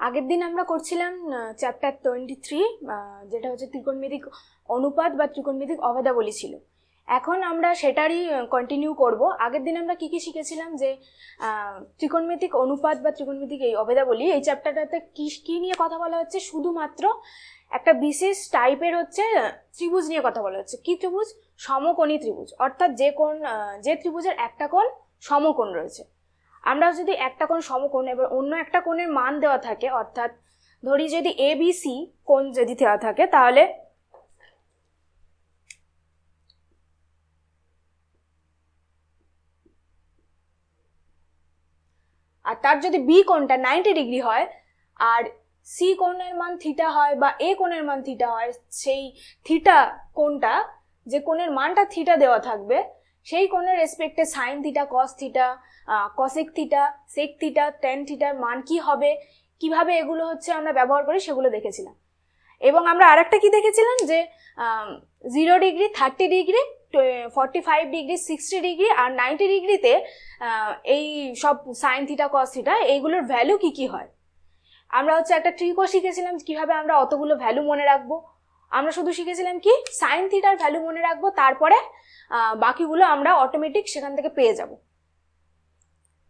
আগের দিন আমরা করছিলাম চ্যাপ্টার 23, যেটা হচ্ছে ত্রিকোণমিতিক অনুপাত বা ত্রিকোণমিতিক অভেদাবলী ছিল। এখন আমরা সেটারই কন্টিনিউ করব। আগের দিন আমরা কি কি শিখেছিলাম, যে ত্রিকোণমিতিক অনুপাত বা ত্রিকোণমিতিক এই অভেদাবলী, এই চ্যাপ্টারটাতে কি নিয়ে কথা বলা হচ্ছে, শুধুমাত্র একটা বিশেষ টাইপের হচ্ছে ত্রিভুজ নিয়ে কথা বলা হচ্ছে। কি ত্রিভুজ? সমকোণী ত্রিভুজ। অর্থাৎ যে ত্রিভুজের একটা কোণ সমকোণ রয়েছে। আমরা যদি একটা কোণ সমকোণ এবার অন্য একটা কোণের মান দেওয়া থাকে, অর্থাৎ ধরি যদি ABC কোণ যদি দেওয়া থাকে, তাহলে আর তার যদি বি কোণটা 90 ডিগ্রি হয় আর সি কোণের মান থিটা হয় বা এ কোণের মান থিটা হয়, সেই থিটা কোণটা, যে কোণের মানটা থিটা দেওয়া থাকবে, সেই কোণের রেসপেক্টে sine theta, cos theta, cosec theta, sec theta, tan থিটার মান কি হবে, কিভাবে এগুলো হচ্ছে আমরা ব্যবহার করি সেগুলো দেখেছিলাম। এবং আমরা আরেকটা কি দেখেছিলাম, যে 0 ডিগ্রি, 30 ডিগ্রি, 45 ডিগ্রি, 60 ডিগ্রি আর 90 ডিগ্রিতে এই সব সাইন থিটা, কস থিটা, এইগুলোর ভ্যালু কি কি হয়। আমরা হচ্ছে একটা ট্রিকও শিখেছিলাম কিভাবে আমরা অতগুলো ভ্যালু মনে রাখবো। আমরা শুধু শিখেছিলাম কি সাইন থিটার ভ্যালু মনে রাখবো, তারপরে বাকিগুলো আমরা অটোমেটিক সেখান থেকে পেয়ে যাব।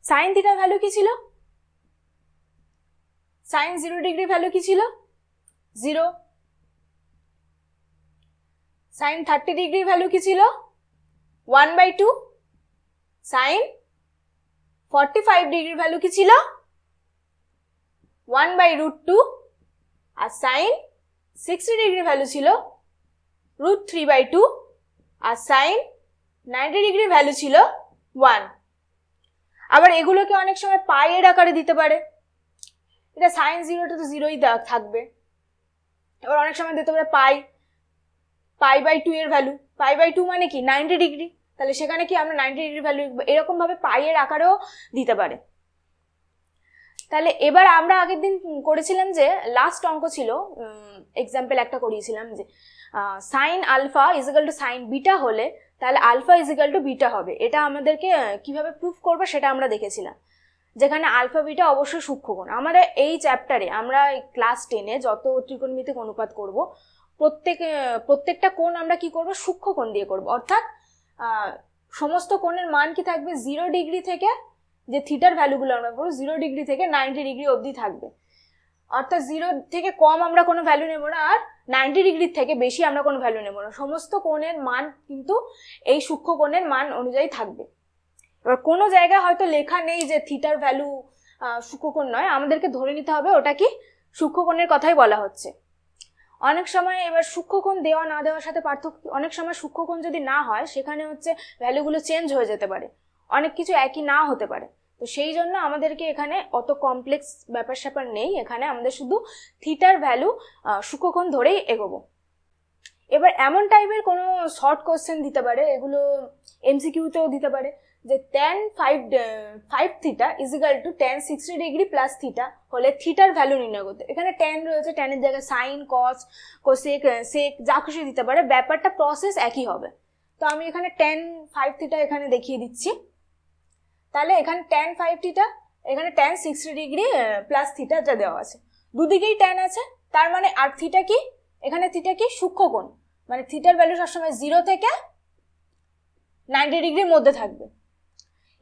সাইন থিটার ভ্যালু কি ছিল? সাইন 0 ডিগ্রি ভ্যালু কি ছিল? 0। সাইন 30 ডিগ্রির ভ্যালু কি ছিল? 1/2। সাইন 45 ডিগ্রির ভ্যালু কি ছিল? 1/√2। আর সাইন 60 ডিগ্রির ভ্যালু ছিল √3/2। আর সাইন 90 ডিগ্রির ভ্যালু ছিল 1। আবার এগুলোকে অনেক সময় পাই এর আকারে দিতে পারে। এটা সাইন 0টা তো 0ই থাকবে। এবার অনেক সময় দিতে পারে পাই/2 এর ভ্যালু। পাই/2 মানে কি? 90 ডিগ্রি। তাহলে সেখানে কি আমরা 90 ডিগ্রি ভ্যালু, এরকম ভাবে পাই এর আকারেও দিতে পারে। তাহলে এবার আমরা আগের দিন করেছিলাম যে লাস্ট অঙ্ক ছিল, এক্সাম্পল একটা করিয়েছিলাম, যে sine alpha equal to sine beta হলে তাহলে আলফা ইজিক্যাল টু বিটা হবে। এটা আমাদেরকে কিভাবে প্রুফ করবো সেটা আমরা দেখেছিলাম, যেখানে আলফা বিটা অবশ্যই সূক্ষ্মকোণ। আমরা এই চ্যাপ্টারে আমরা ক্লাস 10-এ যত ত্রিকোণমিতিক অনুপাত করব, প্রত্যেকটা কোণ আমরা কি করব? সূক্ষ্মকোণ দিয়ে করব। অর্থাৎ সমস্ত কোণের মান কি থাকবে? 0 ডিগ্রি থেকে, যে থিটার ভ্যালুগুলো আমরা করবো 0 ডিগ্রি থেকে 90 ডিগ্রি অবধি থাকবে। অর্থাৎ 0 থেকে কম আমরা কোনো ভ্যালু নেব না, আর 90 ডিগ্রির থেকে বেশি আমরা কোনো ভ্যালু নেব না। সমস্ত কোণের মান কিন্তু এই সূক্ষ্মকোণের মান অনুযায়ী থাকবে। এবার কোনো জায়গায় হয়তো লেখা নেই যে থিটার ভ্যালু সূক্ষ্মকোণ নয়, আমাদেরকে ধরে নিতে হবে ওটা কি সূক্ষ্মকোণের কথাই বলা হচ্ছে। অনেক সময় এবার সূক্ষ্মকোণ দেওয়া না দেওয়ার সাথে পার্থক্য, অনেক সময় সূক্ষ্মকোণ যদি না হয় সেখানে হচ্ছে ভ্যালুগুলো চেঞ্জ হয়ে যেতে পারে, অনেক কিছু একই না হতে পারে। তো সেই জন্য আমাদেরকে এখানে অত কমপ্লেক্স ব্যাপার স্যাপার নেই, এখানে আমাদের শুধু থিটার ভ্যালু সূক্ষ্মকোণ ধরেই এগোবো। এবার এমন টাইপের কোনো শর্ট কোশ্চেন দিতে পারে, এগুলো এমসিকিউতেও দিতে পারে, যে tan 5 theta is equal to tan 60 degree plus theta হলে থিটার ভ্যালু নির্ণয় করতে। এখানে tan রয়েছে, tan এর জায়গায় সাইন, কস, কোসেক, সেক যা খুশি দিতে পারে, ব্যাপারটা প্রসেস একই হবে। তো আমি এখানে tan 5 থিটা এখানে দেখিয়ে দিচ্ছি। তাহলে এখানে tan 5 থিটা, এখানে tan 60 ডিগ্রি প্লাস থিটা যা দেওয়া আছে, দুদিকেই tan আছে। তার মানে আর থিটা কি? এখানে থিটা কি? সূক্ষ্মকোণ। মানে থিটার ভ্যালু সবসময় 0 থেকে 90 ডিগ্রির মধ্যে থাকবে।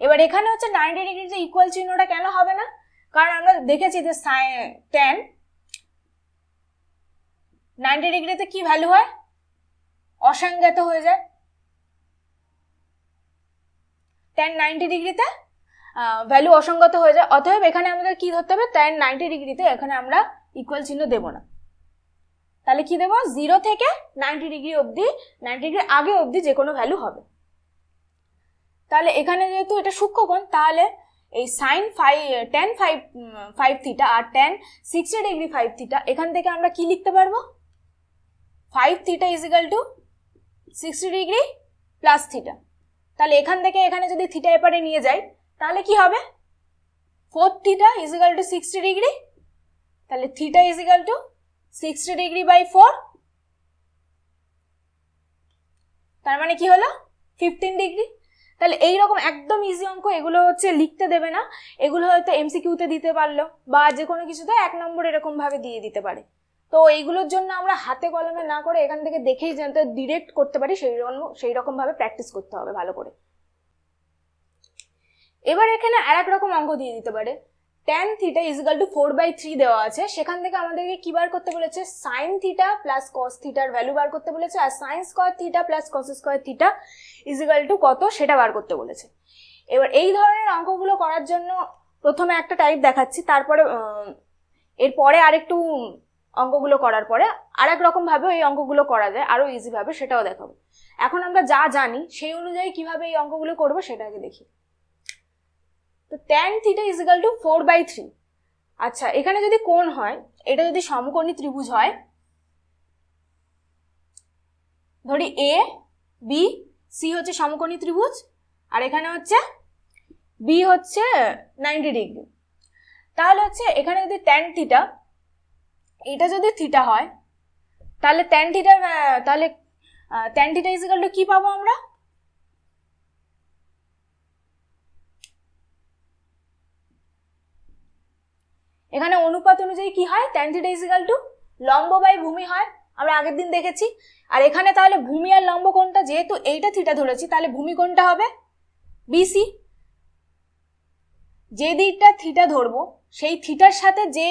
এবার এখানে হচ্ছে 90 ডিগ্রির যে ইকুয়াল চিহ্নটা কেন হবে না? কারণ আমরা দেখেছি যে tan 90 ডিগ্রিতে কি ভ্যালু হয়? অসংজ্ঞাত হয়ে যায়। tan 90 ডিগ্রিতে ভ্যালু অসংগত হয়ে যায়। অতএব এখানে আমাদের কি ধরতে হবে? tan 90 ডিগ্রিতে এখানে আমরা ইকুয়াল চিহ্ন দেব না। তাহলে কি দেব? 0 থেকে 90 ডিগ্রি অবধি, 90 ডিগ্রি আগে অবধি যে কোনো ভ্যালু হবে। তাহলে এখানে যেহেতু এটা সূক্ষ্মকোণ, তাহলে এই tan 5 থিটা আর tan 60 ডিগ্রি 5 থিটা, এখান থেকে আমরা কি লিখতে পারবো? 5 theta is equal to 60 degree plus theta. তাহলে এখান থেকে এখানে যদি থিটা এপারে নিয়ে যাই তাহলে কি হবে? 4 থিটা ইজিক্যাল টু 60 ডিগ্রি। তাহলে theta is equal to 60 degree by 4, তার মানে কি হলো? 15 ডিগ্রি। তাহলে এইরকম একদম ইজি অঙ্ক, এগুলো হচ্ছে লিখতে দেবে না, এগুলো হয়তো এমসিকিউতে দিতে পারলো বা যে কোনো কিছুতে 1 নম্বর এরকম ভাবে দিয়ে দিতে পারে। তো এইগুলোর জন্য আমরা হাতে কলমে না করে এখান থেকে দেখেই জানতে ডিরেক্ট করতে পারি, সেই রকম ভাবে প্র্যাকটিস করতে হবে ভালো করে। এবার এখানে আর এক রকম অঙ্ক দিয়ে দিতে পারে, tan থিটা ইজিক্যাল টু 4/3 দেওয়া আছে, সেখান থেকে আমাদেরকে কি বার করতে বলেছে, সাইন থিটা প্লাস কস থিটার ভ্যালু বার করতে বলেছে, আর sine square theta plus cos square theta is equal to কত সেটা বার করতে বলেছে। এবার এই ধরনের অঙ্কগুলো করার জন্য প্রথমে একটা টাইপ দেখাচ্ছি, তারপরে এরপরে আরেকটু অঙ্কগুলো করার পরে আরেক রকম ভাবে এই অঙ্কগুলো করা যায় আরো ইজি ভাবে, সেটাও দেখাবো। এখন আমরা যা জানি সেই অনুযায়ী কিভাবে এই অঙ্কগুলো করবো সেটা আগে দেখি। তো tan থিটা ইজিক্যাল টু 4/3। আচ্ছা, এখানে যদি কোণ হয়, এটা যদি সমকোণী ত্রিভুজ হয়, ধরি এ বি সি হচ্ছে সমকোণী ত্রিভুজ, আর এখানে হচ্ছে বি হচ্ছে 90 ডিগ্রি, তাহলে হচ্ছে এখানে যদি tan থিটা, এটা যদি থিটা হয়, তাহলে tan থিটা ইজিক্যাল টু কি পাবো আমরা, এখানে অনুপাত অনুযায়ী কি হয়, tan থিটা ইজিক্যাল টু লম্ব বাই ভূমি হয়, আমরা আগের দিন দেখেছি। আর এখানে তাহলে ভূমি আর লম্ব কোণটা, যেহেতু এইটা থিটা ধরেছি, তাহলে ভূমি কোণটা হবে বিসি। যে দিকটা থিটা ধরবো সেই থিটার সাথে যে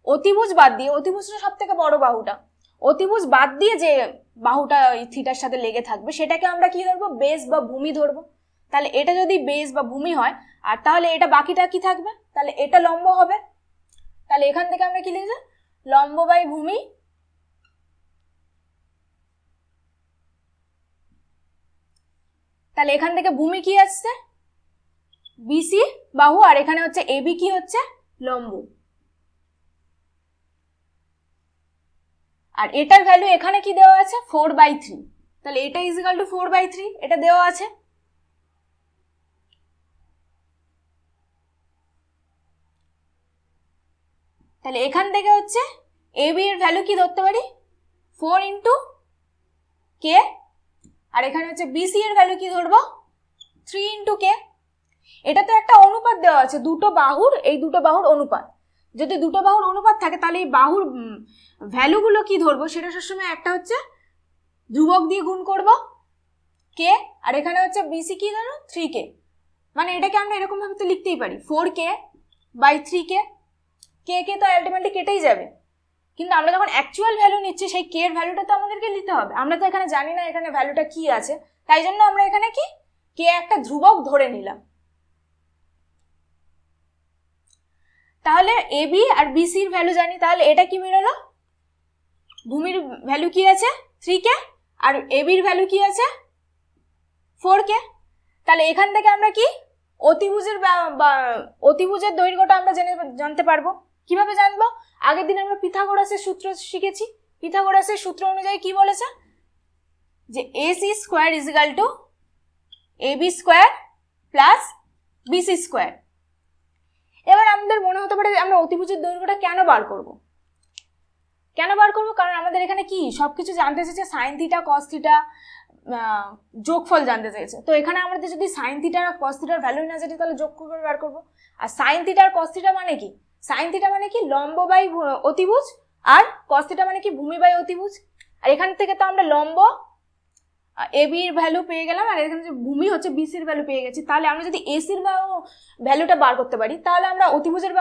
অতিভুজ বাদ দিয়ে, অতিভুজটা সব থেকে বড় বাহুটা, অতিভুজ বাদ দিয়ে যে বাহুটা এই থিটার সাথে লেগে থাকবে সেটাকে আমরা কি ধরবো, বেস বা ভূমি ধরবো। তাহলে এটা যদি বেস বা ভূমি হয়, আর তাহলে এটা বাকিটা কি থাকবে, তাহলে এটা লম্ব হবে। তাহলে এখান থেকে আমরা কি লিখছি, লম্ব বাই ভূমি, তাহলে এখান থেকে ভূমি কি আসছে, বিসি বাহু, আর এখানে হচ্ছে এবি কি হচ্ছে লম্ব, আর এটার ভ্যালু এখানে কি দেওয়া আছে 4/3, তাহলে এটা ইজিক্যাল টু 4/3 এটা দেওয়া আছে। তাহলে এখান থেকে হচ্ছে এবি এর ভ্যালু কি ধরতে পারি 4 ইন্টু কে, আর এখানে হচ্ছে বিসি এর ভ্যালু কি ধরবো 3 ইন্টু কে। এটা তো একটা অনুপাত দেওয়া আছে দুটো বাহুর, এই দুটো বাহুর অনুপাত, যদি দুটো বাহুর অনুপাত থাকে তাহলে এই বাহুর ভ্যালুগুলো কি ধরবো, সেটা সবসময় একটা হচ্ছে ধ্রুবক দিয়ে গুণ করব কে, আর এখানে হচ্ছে বিসি কি ধরো 3k, মানে এটাকে আমরা এরকম ভাবে তো লিখতেই পারি 4k বাই 3k, কে কে তো আলটিমেটলি কেটেই যাবে, কিন্তু আমরা যখন অ্যাকচুয়াল ভ্যালু নিচ্ছি সেই কে এর ভ্যালুটা তো আমাদেরকে নিতে হবে, আমরা তো এখানে জানি না এখানে ভ্যালুটা কি আছে, তাই জন্য আমরা এখানে কি কে একটা ধ্রুবক ধরে নিলাম। তাহলে এবি আর বিসির ভ্যালু জানি, তাহলে এটা কি বেরোলো, ভূমির ভ্যালু কি আছে 3k আর এবির ভ্যালু কি আছে 4k। তাহলে এখান থেকে আমরা কি অতিভুজের দৈর্ঘ্যটা আমরা জানতে পারবো। কিভাবে জানবো, আগের দিন আমরা পিথাগোরাসের সূত্র শিখেছি, পিথাগোরাসের সূত্র অনুযায়ী কি বলেছে যে AC square equal to AB square plus BC square. এবার আমাদের মনে হতে পারে আমরা অতিভুজের দৈর্ঘ্যটা কেন বার করব, কারণ আমাদের এখানে কি সবকিছু জানতে চেয়েছে, সাইন থিটা কস থিটা যোগফল জানতে চেয়েছে, তো এখানে আমাদের যদি সাইন থিটা আর কস থিটার ভ্যালু না জানি তাহলে যোগ করে বার করবো। আর সাইন থিটা আর কস থিটা মানে কি, সাইন থিটা মানে কি লম্ব বাই অতিভুজ, আর কস থিটা মানে কি ভূমি বাই অতিভুজ। আর এখান থেকে তো আমরা লম্ব এবি এর ভ্যালু পেয়ে গেলাম, আর এখানে যে ভূমি হচ্ছে বিসির ভ্যালু পেয়ে গেছি। তাহলে আমরা যদি এসির ভ্যালুটা বার করতে পারি তাহলে আমরা অতিভুজের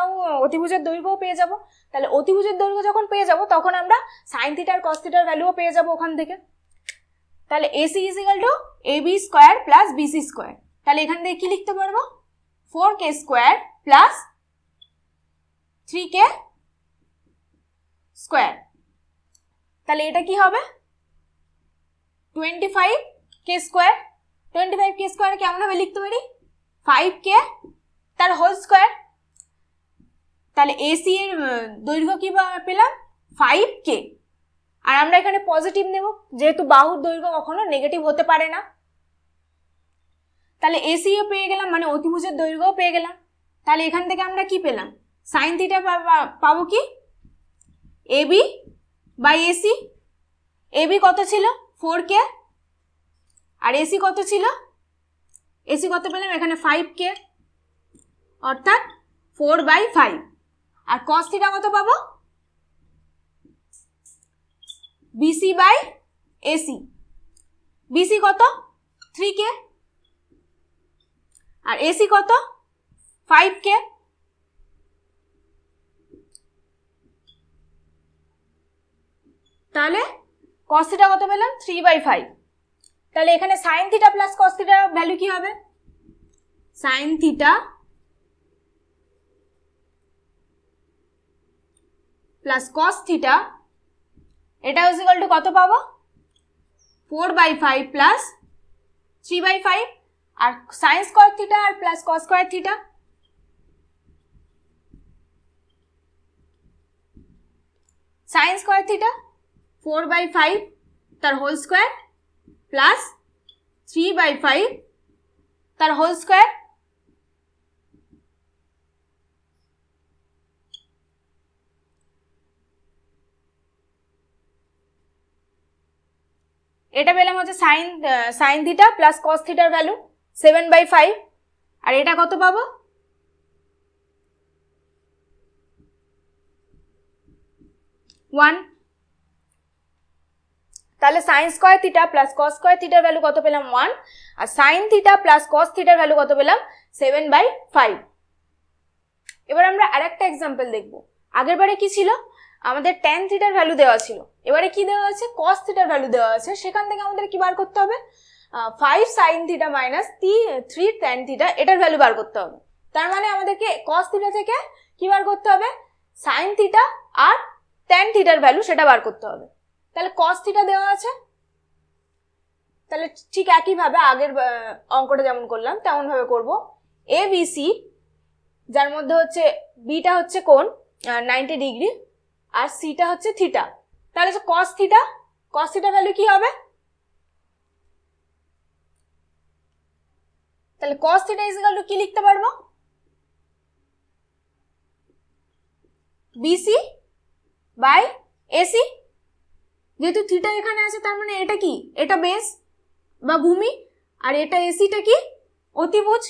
দৈর্ঘ্যও পেয়ে যাব। তাহলে অতিভুজের দৈর্ঘ্য যখন পেয়ে যাব তখন আমরা সাইন থিটা আর কস থিটার ভ্যালুও পেয়ে যাব ওখান থেকে। তাহলে AC equal to AB square plus BC square, তাহলে এখান থেকে কি লিখতে পারবো 4k square plus 3k square. তাহলে এটা কি হবে 25k স্কয়ার। 25k স্কয়ার কেমন ভাবে লিখতে পারি 5k তার হোল স্কয়ার। তাহলে এসি এর দৈর্ঘ্য কি পেলাম 5k, আর আমরা এখানে পজিটিভ নেব যেহেতু বাহুর দৈর্ঘ্য কখনো নেগেটিভ হতে পারে না। তাহলে এসিও পেয়ে গেলাম, মানে অতিভুজের দৈর্ঘ্যও পেয়ে গেলাম। তাহলে এখান থেকে আমরা কি পেলাম সাইন থিটা পাবো কি এবি বাই এসি। এবি কত ছিল 4k আর এসি কত ছিল এসি কত পেলাম এখানে 5k অর্থাৎ 4/5 আর cos থিটা কত পাবো BC বাই AC BC কত 3k আর AC কত 5k তাহলে cos থিটা কত পেলাম 3/5 তাহলে এখানে sin theta plus cos theta value কি হবে sin theta plus cos theta এটা ইজ ইকুয়াল টু কত পাবো 4/5 প্লাস 3/5 আর sin স্কয়ার থিটা আর plus cos square theta sin square theta 4/5 তার হোল স্কয়ার প্লাস 3/5 তার হোল স্কয়ার এটা পেলাম হচ্ছে sin থিটা প্লাস cos থিটার ভ্যালু 7/5 আর এটা কত পাবো 1 তাহলে sin square theta plus cos square থিটার ভ্যালু কত পেলাম 1 আর sin থিটা প্লাস cos থিটার ভ্যালু কত পেলাম 7/5 এবার আমরা আরেকটা एग्जांपल দেখব আগের বারে কি ছিল আমাদের tan থিটার ভ্যালু দেওয়া ছিল এবারে কি দেওয়া আছে cos থিটার ভ্যালু দেওয়া আছে সেখান থেকে আমাদের কি বার করতে হবে 5 sin theta minus 3 tan theta এটার ভ্যালু বার করতে হবে তার মানে আমাদেরকে cos থিটা থেকে কি বার করতে হবে sin থিটা আর tan থিটার ভ্যালু সেটা বার করতে হবে তাহলে cos থিটা দেওয়া আছে তাহলে ঠিক একই ভাবে আগের অঙ্কটা যেমন করলাম তেমন ভাবে করব ABC যার মধ্যে হচ্ছে বিটা হচ্ছে কোণ 90 ডিগ্রি আর সিটা হচ্ছে থিটা তাহলে cos থিটা ভ্যালু কি হবে তাহলে cos theta is equal to কি লিখতে পারবো BC বাই AC যেহেতু থিটা এখানে আছে তার মানে এটা কি এটা বেস বা ভূমি আর এটা এসিটা কি অতিভুজ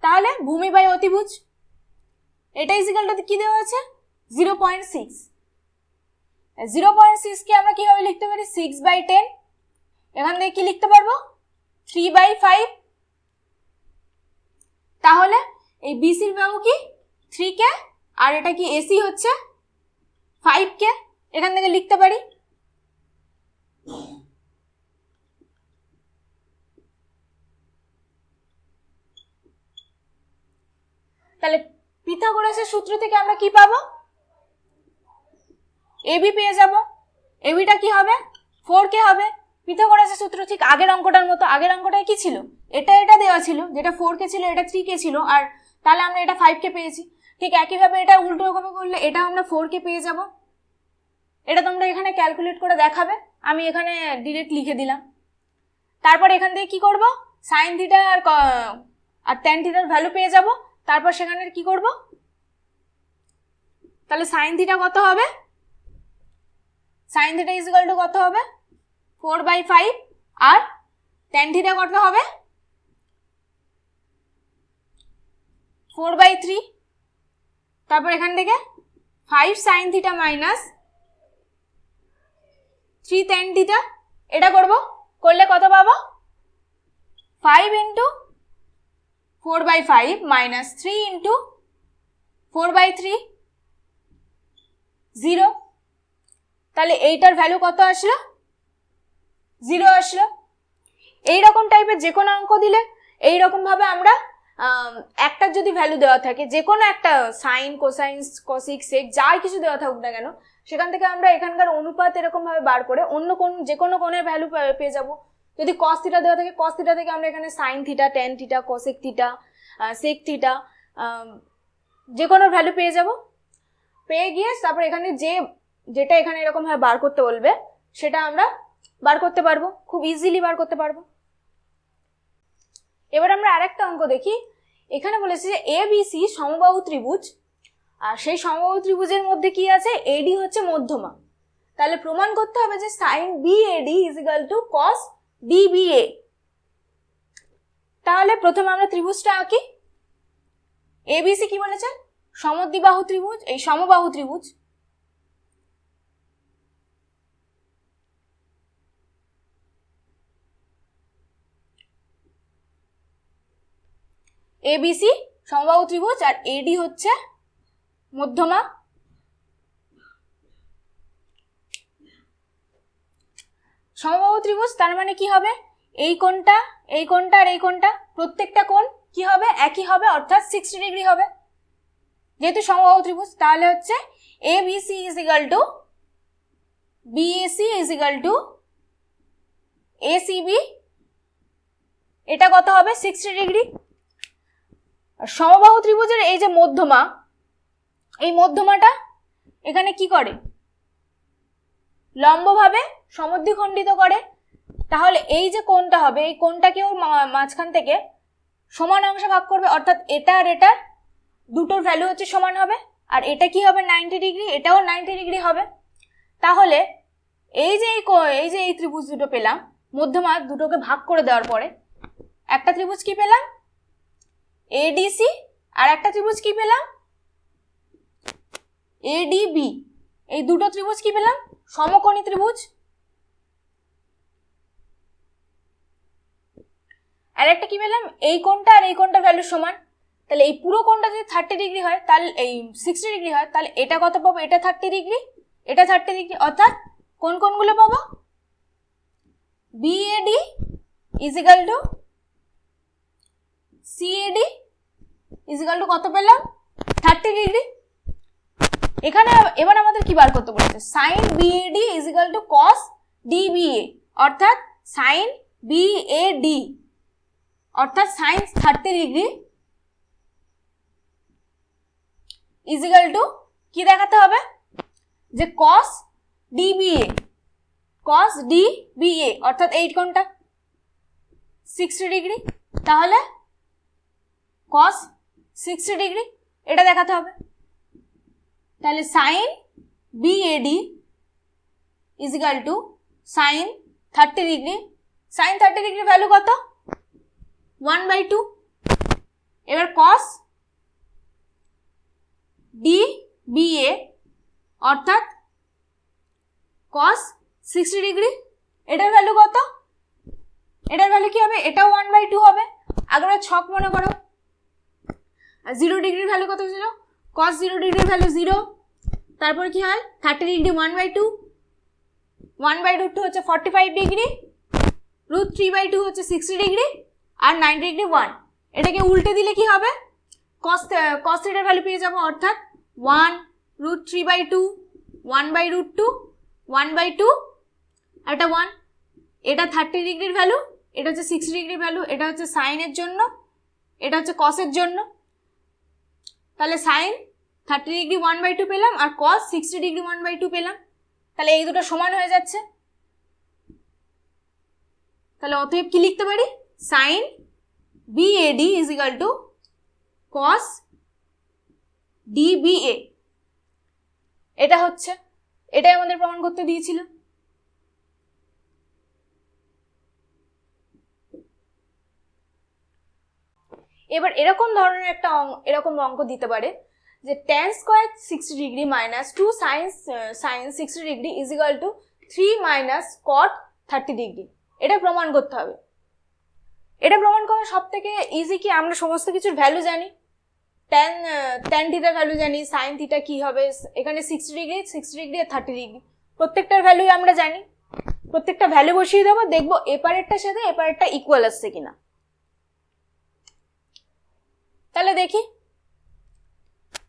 তাহলে ভূমি বাই অতিভুজ এটা ইজ ইকুয়াল টু কি দেওয়া আছে 0.6 0.6 কে আমরা কিভাবে লিখতে পারি 6/10 এখান থেকে কি লিখতে পারবো 3/5 তাহলে এই BC এর ভ্যালু কি 3k আর এটা কি AC হচ্ছে 5k এখান থেকে লিখতে পারি তাহলে পিথাগোরাসের সূত্র থেকে আমরা কি পাবো AB পেয়ে যাব ABটা কি হবে 4k হবে পিথাগোরাসের সূত্র ঠিক আগের অঙ্কটার মতো আগের অঙ্কটায় কি ছিল এটা দেওয়া ছিল যেটা 4k ছিল এটা 3k ছিল আর তাহলে আমরা এটা 5k পেয়েছি ঠিক একই ভাবে এটা উল্টো রকমে করলে এটা আমরা 4k পেয়ে যাব এটা তোমরা এখানে ক্যালকুলেট করে দেখাবে আমি এখানে ডাইরেক্ট লিখে দিলাম তারপর এখান থেকে কি করব sin থিটা আর tan থিটার ভ্যালু পেয়ে যাব তারপর সেখানে কি করব তাহলে sin থিটা কত হবে sin theta is equal to কত হবে 4/5 আর tan থিটা কত হবে 4/3 তারপর এখান থেকে 5 sin theta minus 3 tan theta এটা করব করলে কত পাবো 5 into 4/5 minus 3 into 4/3 0 তাহলে এইটার ভ্যালু কত আসলো 0 আসলো এই রকম টাইপের যে কোনো অঙ্ক দিলে এই রকম ভাবে আমরা একটা যদি ভ্যালু দেওয়া থাকে যে কোনো একটা সাইন কোসাইন কসিক সেক যাই কিছু দেওয়া থাকুক না কেন সেখান থেকে আমরা এখানকার অনুপাত এরকম ভাবে বার করে অন্য কোন যে কোনো কোণের ভ্যালু পেয়ে যাব যদি cos থিটা দেওয়া থাকে cos থিটা থেকে আমরা এখানে sin theta tan theta cosec theta sec theta যে কোনো ভ্যালু পেয়ে যাব পেয়ে গিয়ে তারপর এখানে যেটা এখানে এরকম ভাবে বার করতে বলবে সেটা আমরা বার করতে পারবো খুব ইজিলি বার করতে পারবো এবার আমরা আরেকটা অঙ্ক দেখি এখানে বলেছে যে ABC সমবাহু ত্রিভুজ আর সেই সমবাহু ত্রিভুজের মধ্যে কি আছে AD হচ্ছে মধ্যমা তাহলে প্রমাণ করতে হবে যে sin BAD = cos DBA তাহলে প্রথমে আমরা ত্রিভুজটা আঁকি। এবিসি কি বলেছে? সমদ্বিবাহু ত্রিভুজ, এই সমবাহু ত্রিভুজ। এবিসি সমবাহু ত্রিভুজ, আর এডি হচ্ছে মধ্যমা। সমবাহু ত্রিভুজ তার মানে কি হবে? এই কোণটা, এই কোণটা আর এই কোণটা, প্রত্যেকটা কোণ কি হবে? একই হবে, অর্থাৎ 60 ডিগ্রি হবে। যেহেতু সমবাহু ত্রিভুজ, তাহলে হচ্ছে ABC is equal two BAC is equal two ACB। এটা কত হবে? 60 ডিগ্রি। সমবাহু ত্রিভুজের এই যে মধ্যমা, এই মধ্যমাটা এখানে কি করে? লম্বভাবে সমদ্বিখণ্ডিত করে। তাহলে এই যে কোণটা হবে, এই কোণটাকেও মাঝখান থেকে সমান অংশে ভাগ করবে, অর্থাৎ এটা আর এটা দুটোর ভ্যালু হচ্ছে সমান হবে। আর এটা কি হবে? 90 ডিগ্রি, এটাও 90 ডিগ্রি হবে। তাহলে এই যে এই ত্রিভুজ দুটো পেলাম, মধ্যমা দুটোকে ভাগ করে দেওয়ার পরে একটা ত্রিভুজ কি পেলাম? ADC, আর একটা ত্রিভুজ কি পেলাম? ADB। এই দুটো ত্রিভুজ কি পেলাম? সমকোণী ত্রিভুজ। আর একটা কি পেলাম? এই কোণটা আর এই কোণটার ভ্যালু সমান। তাহলে এই পুরো কোণটা যদি 30 ডিগ্রি হয়, তাহলে এই 60 ডিগ্রি হয়, তাহলে এটা কত পাবো? এটা 30 ডিগ্রি, এটা 30 ডিগ্রি, অর্থাৎ কোন কোণগুলো পাবো? BAD is equal two CAD is equal to কত পেলাম? 30 ডিগ্রি। এখানে এবার আমাদের কি বার করতে বলেছে? sin BAD is equal two cos DBA, অর্থাৎ sin BAD অর্থাৎ sin 30 degree is equal to কি দেখাতে হবে? যে cos DBA অর্থাৎ এই কোণটা 60 ডিগ্রি, তাহলে cos 60 ডিগ্রি এটা দেখাতে হবে। তাহলে sin BAD is equal two sin 30 degree. sin 30 ডিগ্রির ভ্যালু কত? 1/2। এবার cos DBA অর্থাৎ cos 60 ডিগ্রি, এটার ভ্যালু কত? এটার ভ্যালু কি হবে? এটাও 1/2 হবে। আগের ছক মনে করো। আর 0 ডিগ্রির ভ্যালু কত ছিল? cos 0 ডিগ্রির ভ্যালু 0। তারপর কি হয়? 30 ডিগ্রি 1/2, 1/2 হচ্ছে 45 ডিগ্রি, √3/2 হচ্ছে 60 ডিগ্রি, আর 90 ডিগ্রি 1। এটাকে উল্টে দিলে কি হবে? cos থিটার ভ্যালু পেয়ে যাবো, অর্থাৎ 1 √3/2, 1/2, 1/2, আর এটা 1। এটা 30 ডিগ্রির ভ্যালু, এটা হচ্ছে 60 ডিগ্রির ভ্যালু, এটা হচ্ছে সাইনের জন্য, এটা হচ্ছে কসের জন্য। তাহলে সাইন 30 ডিগ্রি 1/2 পেলাম, আর cos 60 ডিগ্রি 1/2 পেলাম। তাহলে এই দুটো সমান হয়ে যাচ্ছে। তাহলে অতএব কি লিখতে পারি? sin BAD is equal two cos DBA। এটা হচ্ছে, এটাই আমাদের প্রমাণ করতে দিয়েছিল। এবার এরকম ধরনের একটা এরকম অঙ্ক দিতে পারে যে tan square 60 degree minus 2 sin 60 degree is equal two 3 minus cot 30 degree. এটা প্রমাণ করতে হবে। এটা প্রমাণ করা সব থেকে ইজি কি? আমরা সমস্ত কিছুর ভ্যালু জানি। tan থিটার ভ্যালু জানি, sin থিটা কি হবে, এখানে 60 ডিগ্রি আর 30 ডিগ্রি, প্রত্যেকটার ভ্যালুই আমরা জানি। প্রত্যেকটা ভ্যালু বসিয়ে দেবো, দেখবো এপারেরটার সাথে এপারেরটা ইকুয়াল আসছে কিনা। তাহলে দেখি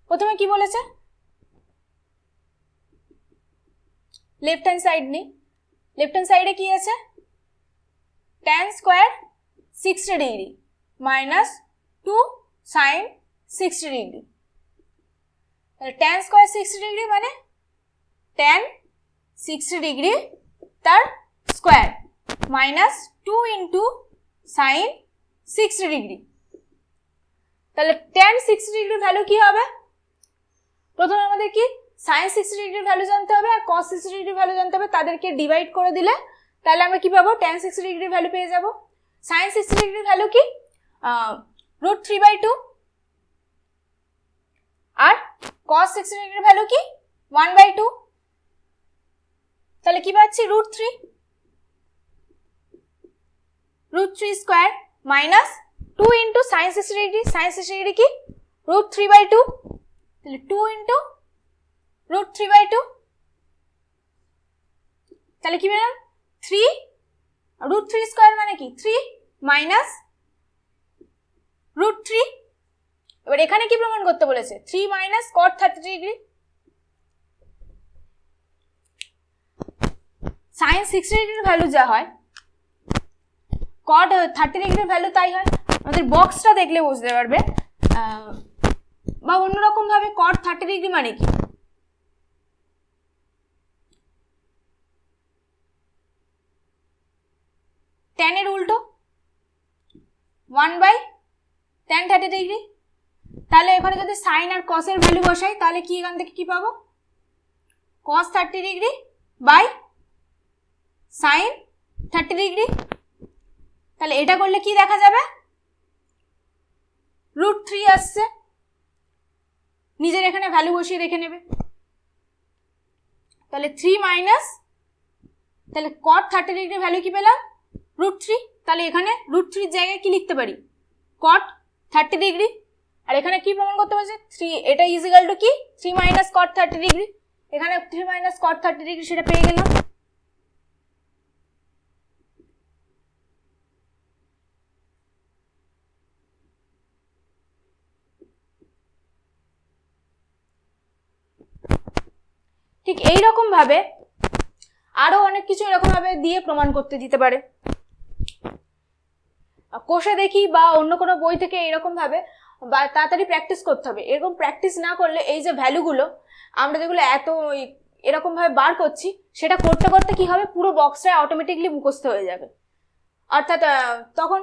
প্রথমে কি বলেছে। লেফট হ্যান্ড সাইড নি, লেফট হ্যান্ড সাইডে কি আছে? tan square 60 degree minus 2 sin 60 degree. তাহলে tan স্কয়ার 60 ডিগ্রি মানে tan 60 ডিগ্রি তার square minus 2 into sin 60 degree. তাহলে tan 60 ডিগ্রির ভ্যালু কি হবে? প্রথমে আমাদের কি sin 60 ডিগ্রির ভ্যালু জানতে হবে আর cos 60 ডিগ্রির ভ্যালু জানতে হবে, তাদেরকে ডিভাইড করে দিলে তাহলে আমরা কি পাবো? tan 60 ডিগ্রির ভ্যালু পেয়ে যাব। sin 60 ডিগ্রির ভ্যালু কি? √3/2 আর cos 60 ডিগ্রির ভ্যালু কি 1/2, তাহলে কি পাচ্ছি √3 square minus 2 into sin 60 degree, sin 60 degree কি √3/2, তাহলে 2 ইন্টু √3/2, তাহলে কি পেলাম 3, √3 স্কয়ার মানে কি 3 মাইনাস √3। এবার এখানে কি প্রমাণ করতে বলেছে 3 মাইনাস cot 30 ডিগ্রি, sin 60 ডিগ্রির ভ্যালু যা হয় cot 30 ডিগ্রির ভ্যালু তাই হয়। আমাদের বক্সটা দেখলে বুঝতে পারবে, বা অন্যরকম ভাবে cot 30 ডিগ্রি মানে কি tan এর উল্টো 1/tan 30 ডিগ্রি। তাহলে এখানে যদি sin আর cos এর ভ্যালু বসাই তাহলে কি এখান থেকে কি পাবো cos 30 degree by sin 30 degree. তাহলে এটা করলে কি দেখা যাবে √3 আসছে, নিজের এখানে ভ্যালু বসিয়ে দেখে নেবে। তাহলে 3 মাইনাস, তাহলে cot 30 ডিগ্রি ভ্যালু কি পেলাম √3, তাহলে এখানে √3 জায়গায় কি লিখতে পারি cot 30 ডিগ্রি। আর এখানে কি প্রমাণ করতে বলছে 3, এটা ইজিক্যাল টু কি 3 মাইনাস cot 30 ডিগ্রি, এখানে 3 মাইনাস cot 30 ডিগ্রি সেটা পেয়ে গেলাম। ঠিক এই রকম ভাবে আরো অনেক কিছু এরকম ভাবে দিয়ে প্রমাণ করতে দিতে পারে, কোষে দেখি বা অন্য কোনো বই থেকে এরকম ভাবে বা তাড়াতাড়ি প্র্যাকটিস করতে হবে। এরকম প্র্যাকটিস না করলে এই যে ভ্যালুগুলো আমরা যেগুলো এত এরকম ভাবে বার করছি সেটা করতে করতে কি হবে পুরো বক্সটা অটোমেটিকলি মুখস্থ হয়ে যাবে। অর্থাৎ তখন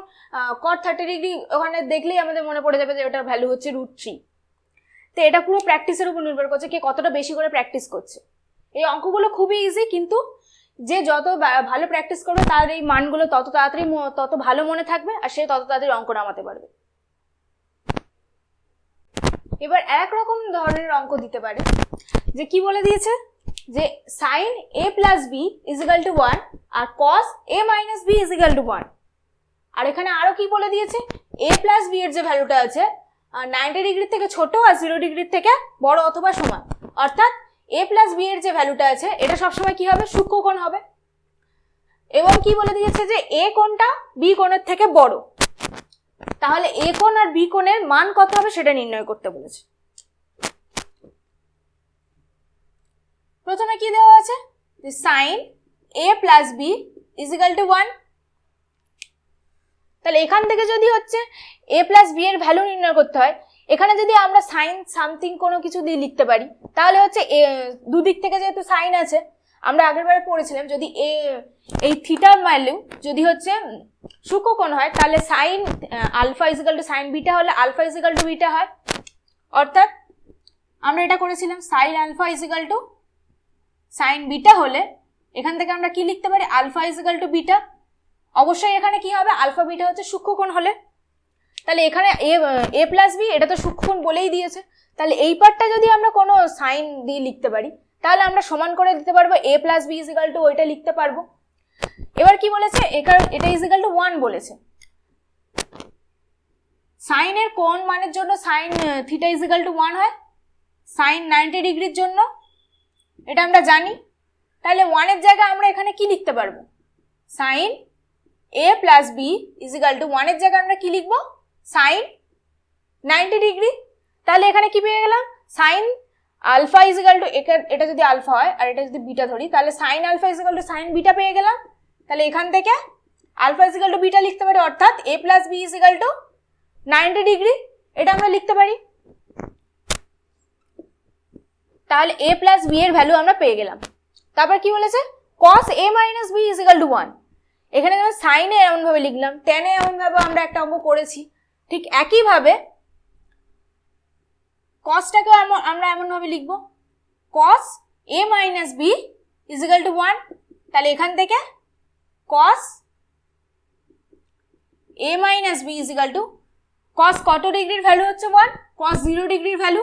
cot 30 ডিগ্রি ওখানে দেখলেই আমাদের মনে পড়ে যাবে যে ওটার ভ্যালু হচ্ছে √3। তো এটা পুরো প্র্যাকটিসের উপর নির্ভর করছে কে কতটা বেশি করে প্র্যাকটিস করছে। এই অঙ্কগুলো খুবই ইজি, কিন্তু যে যত ভালো প্র্যাকটিস করবে তার এই মানগুলো তত তাড়াতাড়ি তত ভালো মনে থাকবে আর সে তত তাড়াতাড়ি অঙ্ক নামাতে পারবে। এবার এক রকম ধরনের অঙ্ক দিতে পারে যে কি বলে দিয়েছে যে sin a plus b equal to 1 আর cos a minus b equal to 1। আর এখানে আরো কি বলে দিয়েছে a plus b এর যে ভ্যালুটা আছে 90 ডিগ্রি থেকে ছোট আর 0 ডিগ্রি থেকে বড় অথবা সমান, অর্থাৎ a plus b এর যে ভ্যালুটা আছে এটা সবসময় কি হবে সূক্ষ্মকোণ হবে। এবং কি বলে দিয়েছে যে a কোণটা b কোণের থেকে বড়, তাহলে a কোণ আর b কোণের মান কত হবে সেটা নির্ণয় করতে বলেছে। প্রথমে কি দেওয়া আছে যে sin a plus b equal to 1। তাহলে এখান থেকে যদি হচ্ছে a plus b এর ভ্যালু নির্ণয় করতে হয়, এখানে যদি আমরা sin সামথিং কোনো কিছু দিয়ে লিখতে পারি তাহলে হচ্ছে দুদিক থেকে যেহেতু sin আছে আমরা আগের বারে পড়েছিলাম যদি এই থিটার ভ্যালু যদি হচ্ছে সূক্ষ্মকোণ হয় তাহলে sin alpha equal to sin beta হলে আলফা ইজিক্যাল টু বিটা হয়। অর্থাৎ আমরা এটা করেছিলাম sin alpha equal to sin beta হলে এখান থেকে আমরা কি লিখতে পারি আলফা ইজিক্যাল টু বিটা। অবশ্যই এখানে কি হবে আলফা বিটা হচ্ছে সূক্ষ্মকোণ হলে, তাহলে এখানে a প্লাস বি এটা তো সূক্ষ্মকোণ বলেই দিয়েছে, তাহলে এই পার্টটা যদি আমরা কোনো সাইন দিয়ে লিখতে পারি তাহলে আমরা সমান করে দিতে পারবো a plus b equal to ওইটা লিখতে পারবো। এবার কি বলেছে এটা ইজিক্যাল টু 1 বলেছে। সাইনের কোণ মানের জন্য সাইন থিটা ইজিক্যাল টু 1 হয়, সাইন 90 ডিগ্রির জন্য এটা আমরা জানি। তাহলে 1 এর জায়গায় আমরা এখানে কি লিখতে পারবো sine a plus b equal to 1 এর জায়গায় আমরা কি লিখবো সাইন 90 ডিগ্রি। তাহলে এখানে কি পেয়ে গেলাম সাইন আলফা ইজিক্যাল টু এটা যদি আলফা হয় আর এটা যদি বিটা ধরি তাহলে sine alpha equal to sine beta পেয়ে গেলাম। তাহলে এখান থেকে আলফা ইজিক্যাল টু বিটা লিখতে পারি, অর্থাৎ a plus b equal to 90 degree এটা আমরা লিখতে পারি। তাহলে a প্লাস বি এর ভ্যালু আমরা পেয়ে গেলাম। তারপর কি বলেছে cos a minus b equal to 1। এখানে যেমন সাইনে এমন ভাবে লিখলাম, টেনে এমন ভাবে আমরা একটা অঙ্ক করেছি, ঠিক একই ভাবে cosটাকেও আমরা এমন ভাবে লিখব cos a minus b equal to 1। তাহলে এখান থেকে cos a minus b equal to cos কত ডিগ্রির ভ্যালু হচ্ছে 1, কস 0 ডিগ্রির ভ্যালু।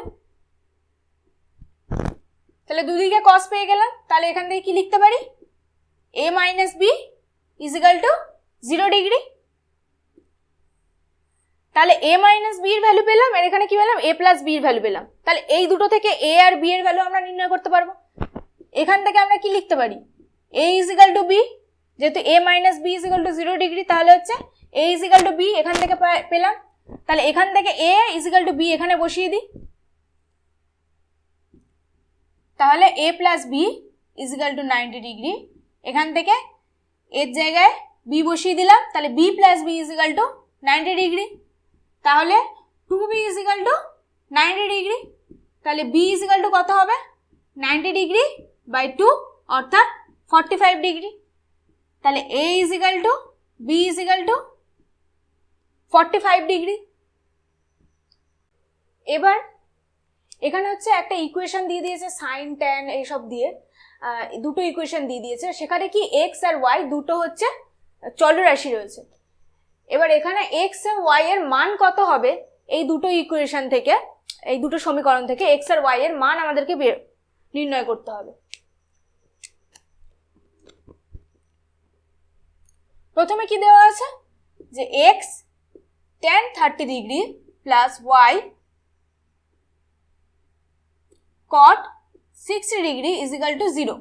তাহলে দুদিকে কস পেয়ে গেলাম, তাহলে এখান থেকে কি লিখতে পারি, a minus b is equal to 0 degree. তাহলে a মাইনাস বি এর ভ্যালু পেলাম, আর এখানে কি পেলাম, a প্লাস বি এর ভ্যালু পেলাম। তাহলে এই দুটো থেকে a আর b এর ভ্যালু আমরা নির্ণয় করতে পারবো। এখান থেকে আমরা কি লিখতে পারি, a is equal to b, যেহেতু a minus b is equal to 0 degree, তাহলে হচ্ছে a is equal to b এখান থেকে পেলাম। তাহলে এখান থেকে a is equal to b এখানে বসিয়ে দিই, তাহলে a plus b is equal to 90 degree. এখান থেকে এর জায়গায় b বসিয়ে দিলাম, তাহলে b plus b is equal to 90 degree. তাহলে 2b is equal to 90 degree. তাহলে b ইজ ইকাল টু কত হবে, 90 ডিগ্রি বাই 2 অর্থাৎ 45 ডিগ্রি। তাহলে a is equal to b is equal two 45 degree. এবার এখানে হচ্ছে একটা ইকুয়েশন দিয়ে দিয়েছে সাইন ট্যান এইসব দিয়ে, দুটো ইকুয়েশন দিয়ে দিয়েছে, সেখানে কি এক্স আর ওয়াই দুটো হচ্ছে চলরাশি রয়েছে। এবার এখানে এক্স আর ওয়াই এর মান কত হবে, এই দুটো ইকুয়েশন থেকে, এই দুটো সমীকরণ থেকে এক্স আর ওয়াই এর মান আমাদেরকে নির্ণয় করতে হবে। প্রথমে কি দেওয়া আছে, যে x tan 30 degree plus y cot 60 degree is equal to 0।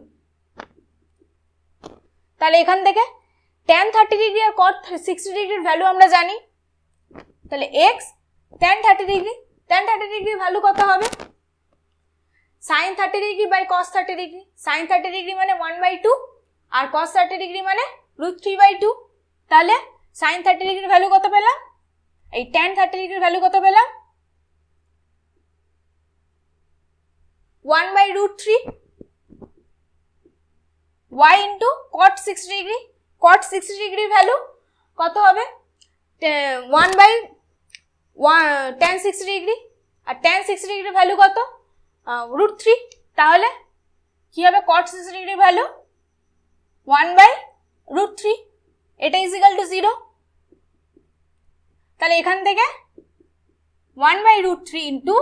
তাহলে এখান থেকে tan 30 ডিগ্রি আর cot 60 ডিগ্রির ভ্যালু আমরা জানি। তাহলে x tan 30 ডিগ্রি, tan 30 ডিগ্রির ভ্যালু কত হবে, sin 30 degree by cos 30 degree. sin 30 degree মানে 1/2 আর cos 30 ডিগ্রি মানে √3/2। তাহলে sin 30 ডিগ্রির ভ্যালু কত পেলাম, এই tan 30 ডিগ্রির ভ্যালু কত পেলাম, 1/√3 y into cot 60 degree. cot 60 ডিগ্রির ভ্যালু কত হবে, 1/tan 60 ডিগ্রি, আর tan 60 ডিগ্রির ভ্যালু কত, √3। তাহলে কি হবে, cot 60 ডিগ্রির ভ্যালু 1/√3, এটা ইজ ইকাল টু 0। তাহলে এখান থেকে 1/√3 into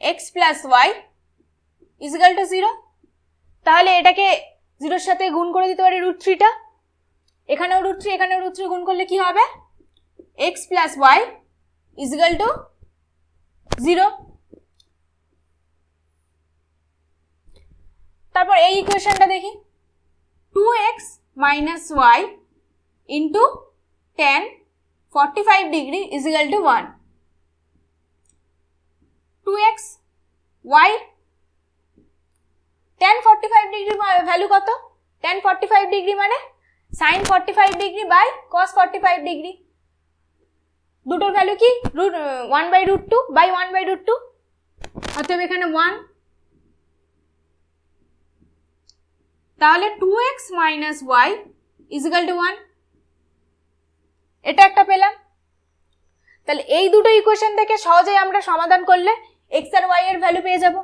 x plus y is equal to 0। তাহলে এটাকে 0-র সাথে গুণ করে দিতে পারি √3টা, এখানেও √3 এখানেও √3 গুণ করলে কি হবে, x plus y is equal to 0। তারপর এই ইকুয়েশনটা দেখি, 2x minus y into tan 45 degree is equal to 1। 2x y tan 45 degree value কত, tan 45 ডিগ্রি মানে sin 45 degree by cos 45 degree, দুটোর ভ্যালু কি 1/√2 বাই 1/√2, অতএব এখানে 1। তাহলে 2x minus y is equal to 1, এটা একটা পেলাম। তাহলে এই দুটো ইকুয়েশন থেকে সহজেই আমরা সমাধান করলে x আর y এর ভ্যালু পেয়ে যাব।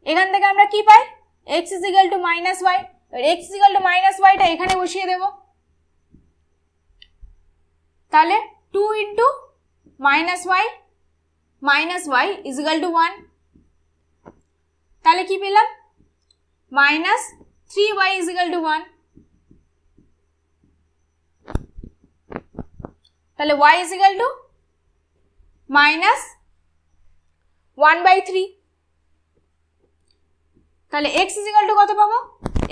এখান থেকে আমরা কি পাই, x is equal to minus y, x is equal to minus ওয়াইটা এখানে বসিয়ে দেব। তাহলে 2 into minus y is equal to 1। তাহলে কি পেলাম, minus 3y is equal to 1। তাহলে y is equal to minus 1/3। তাহলে x ইজ ইকাল টু কত পাবো,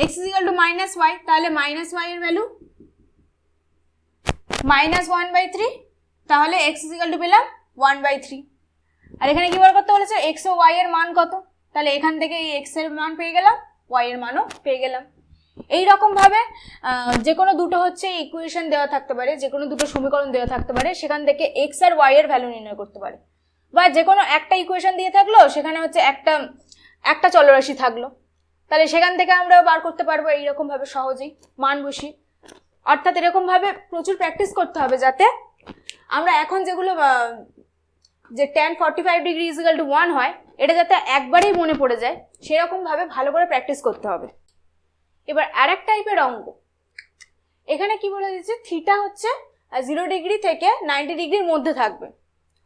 x is equal to minus y, তাহলে মাইনাস ওয়াই এর ভ্যালু মাইনাস 1/3, তাহলে x ইজ ইকাল টু পেলাম 1/3। আর এখানে কি বার করতে বলেছে, x ও y এর মান কত, তাহলে এখান থেকে এই x এর মান পেয়ে গেলাম, y এর মানও পেয়ে গেলাম। এইরকম ভাবে যে কোনো দুটো হচ্ছে ইকুয়েশন দেওয়া থাকতে পারে, যে কোনো দুটো সমীকরণ দেওয়া থাকতে পারে, সেখান থেকে x আর y এর ভ্যালু নির্ণয় করতে পারে। বা যে কোনো একটা ইকুয়েশন দিয়ে থাকলো, সেখানে হচ্ছে একটা চলরাশি থাকলো, তাহলে সেখান থেকে আমরা বার করতে পারবো এইরকম ভাবে সহজেই মান বসি। অর্থাৎ এরকম ভাবে প্রচুর প্র্যাকটিস করতে হবে, যাতে আমরা এখন যেগুলো যে tan 45 degree is equal to 1 হয়, এটা যাতে একবারেই মনে পড়ে যায়, সেরকম ভাবে ভালো করে প্র্যাকটিস করতে হবে। এবার আরেক টাইপের অঙ্ক, এখানে কি বলে দিচ্ছে, থিটা হচ্ছে 0 ডিগ্রি থেকে 90 ডিগ্রির মধ্যে থাকবে।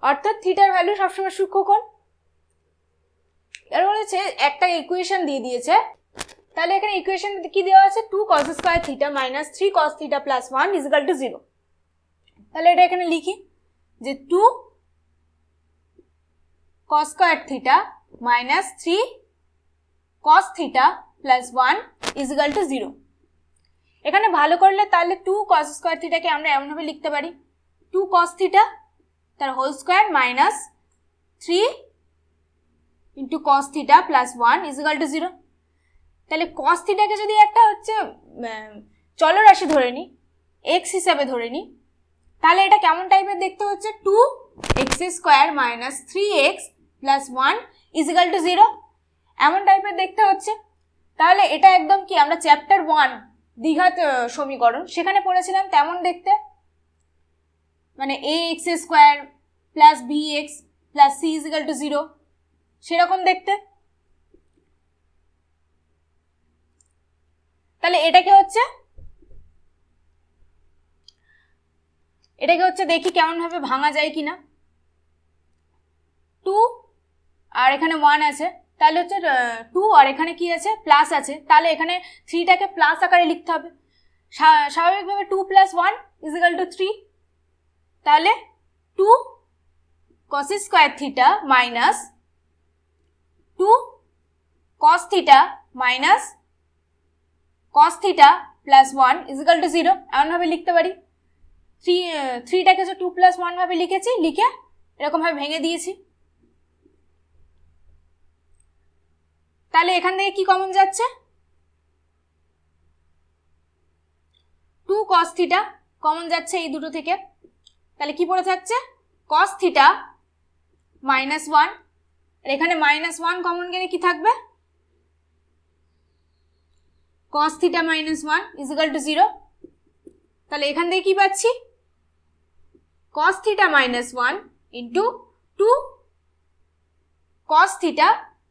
অর্থাৎ থিটার ভ্যালু সবসময় সূক্ষ্মকোণ। এর বলেছে একটা ইকুয়েশন দিয়ে দিয়েছে, তাহলে এখানে ইকুয়েশন কি দেওয়া আছে, 2 cos square theta minus 3 cos theta plus 1 equal to 0। তাহলে এটা এখানে লিখি যে 2 cos square theta minus 3 cos theta plus 1 equal to 0। এখানে ভালো করলে তাহলে 2 cos স্কয়ার থিটাকে আমরা এমনভাবে লিখতে পারি 2 cos থিটা তার whole square minus 3 into cos theta plus 1 equal to 0। তাহলে cos থিটাকে যদি একটা হচ্ছে চলরাশি ধরে নিই, x হিসাবে ধরে নিই, তাহলে এটা কেমন টাইপের দেখতে হচ্ছে, 2x square minus 3x plus 1 equal to 0 এমন টাইপের দেখতে হচ্ছে। তাহলে এটা একদম কি আমরা চ্যাপ্টার 1 দ্বিঘাত সমীকরণ সেখানে পড়েছিলাম তেমন দেখতে, মানে ax square plus bx plus c equal to 0 সেরকম দেখতে। তাহলে এটাকে হচ্ছে দেখি কেমন ভাবে ভাঙা যায় কিনা। 2 আর এখানে 1 আছে, তাহলে হচ্ছে 2 আর এখানে কি আছে প্লাস আছে, তাহলে এখানে 3টাকে প্লাস আকারে লিখতে হবে। স্বাভাবিকভাবে 2 প্লাস 1 ইকুয়াল টু 3। তাহলে 2 cos square theta minus 2 cos theta minus cos theta plus 1 equal to 0 এমনভাবে লিখতে পারি। 3টাকে যে 2 প্লাস 1 ভাবে লিখেছি, লিখে এরকম ভাবে ভেঙে দিয়েছি। তাহলে এখান থেকে কি কমন যাচ্ছে, 2 cos থিটা কমন যাচ্ছে এই দুটো থেকে। তাহলে কি পড়ে থাকছে cos থিটা মাইনাস 1, আর এখানে মাইনাস 1 কমন গেলে কি থাকবে, cos theta minus 1 equal to 0। তাহলে এখান থেকে কি পাচ্ছি, cos theta minus 1 into 2 cos theta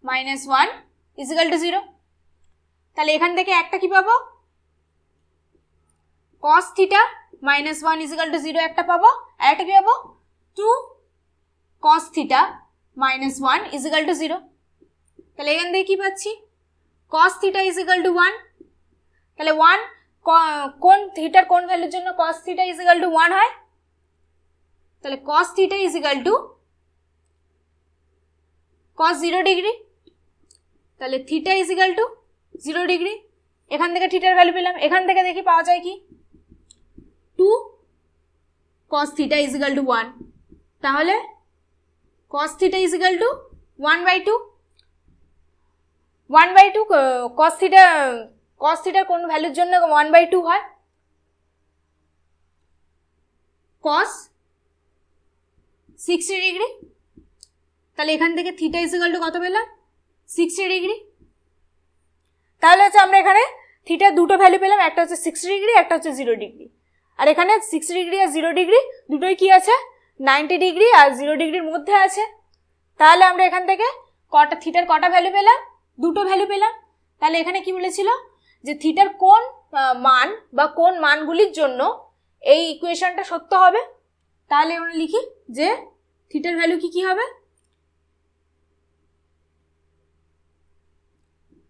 minus 1 equal to 0। তাহলে এখান থেকে একটা কি পাবো, cos theta minus 1 equal to 0 একটা পাবো, আর একটা কি পাবো 2 cos theta minus 1 equal to 0। তাহলে এখান থেকে কি পাচ্ছি, cos থিটা ইকুয়াল টু 1। তাহলে 1 কোন থিটার কোন ভ্যালুর জন্য cos থিটা ইকুয়াল টু 1 হয়, তাহলে cos theta equal to cos 0 degree. তাহলে থিটা ইকুয়াল টু 0 ডিগ্রি। এখান থেকে থিটার ভ্যালু পেলাম, এখান থেকে দেখি পাওয়া যায় কি 2 cos থিটা ইকুয়াল টু 1। তাহলে cos theta equal to 1/2 cos থিটার কোন ভ্যালুর জন্য 1/2 হয়, cos 60 ডিগ্রি। তাহলে এখান থেকে থিটা ইকুয়াল টু কত পেলাম, 60 ডিগ্রি। তাহলে হচ্ছে আমরা এখানে থিটার দুটো ভ্যালু পেলাম, একটা হচ্ছে 60 ডিগ্রি, একটা হচ্ছে 0 ডিগ্রি। আর এখানে 60 ডিগ্রি আর 0 ডিগ্রি দুটোই কি আছে, 90 ডিগ্রি আর 0 ডিগ্রির মধ্যে আছে। তাহলে আমরা এখান থেকে থিটার কটা ভ্যালু পেলাম, দুটো ভ্যালু পেলাম। তাহলে এখানে কি বলেছিল যে থিটার কোন মান বা কোন মানগুলির জন্য এই ইকুয়েশনটা সত্য হবে। তাহলে আমরা লিখি যে থিটার ভ্যালু কি হবে,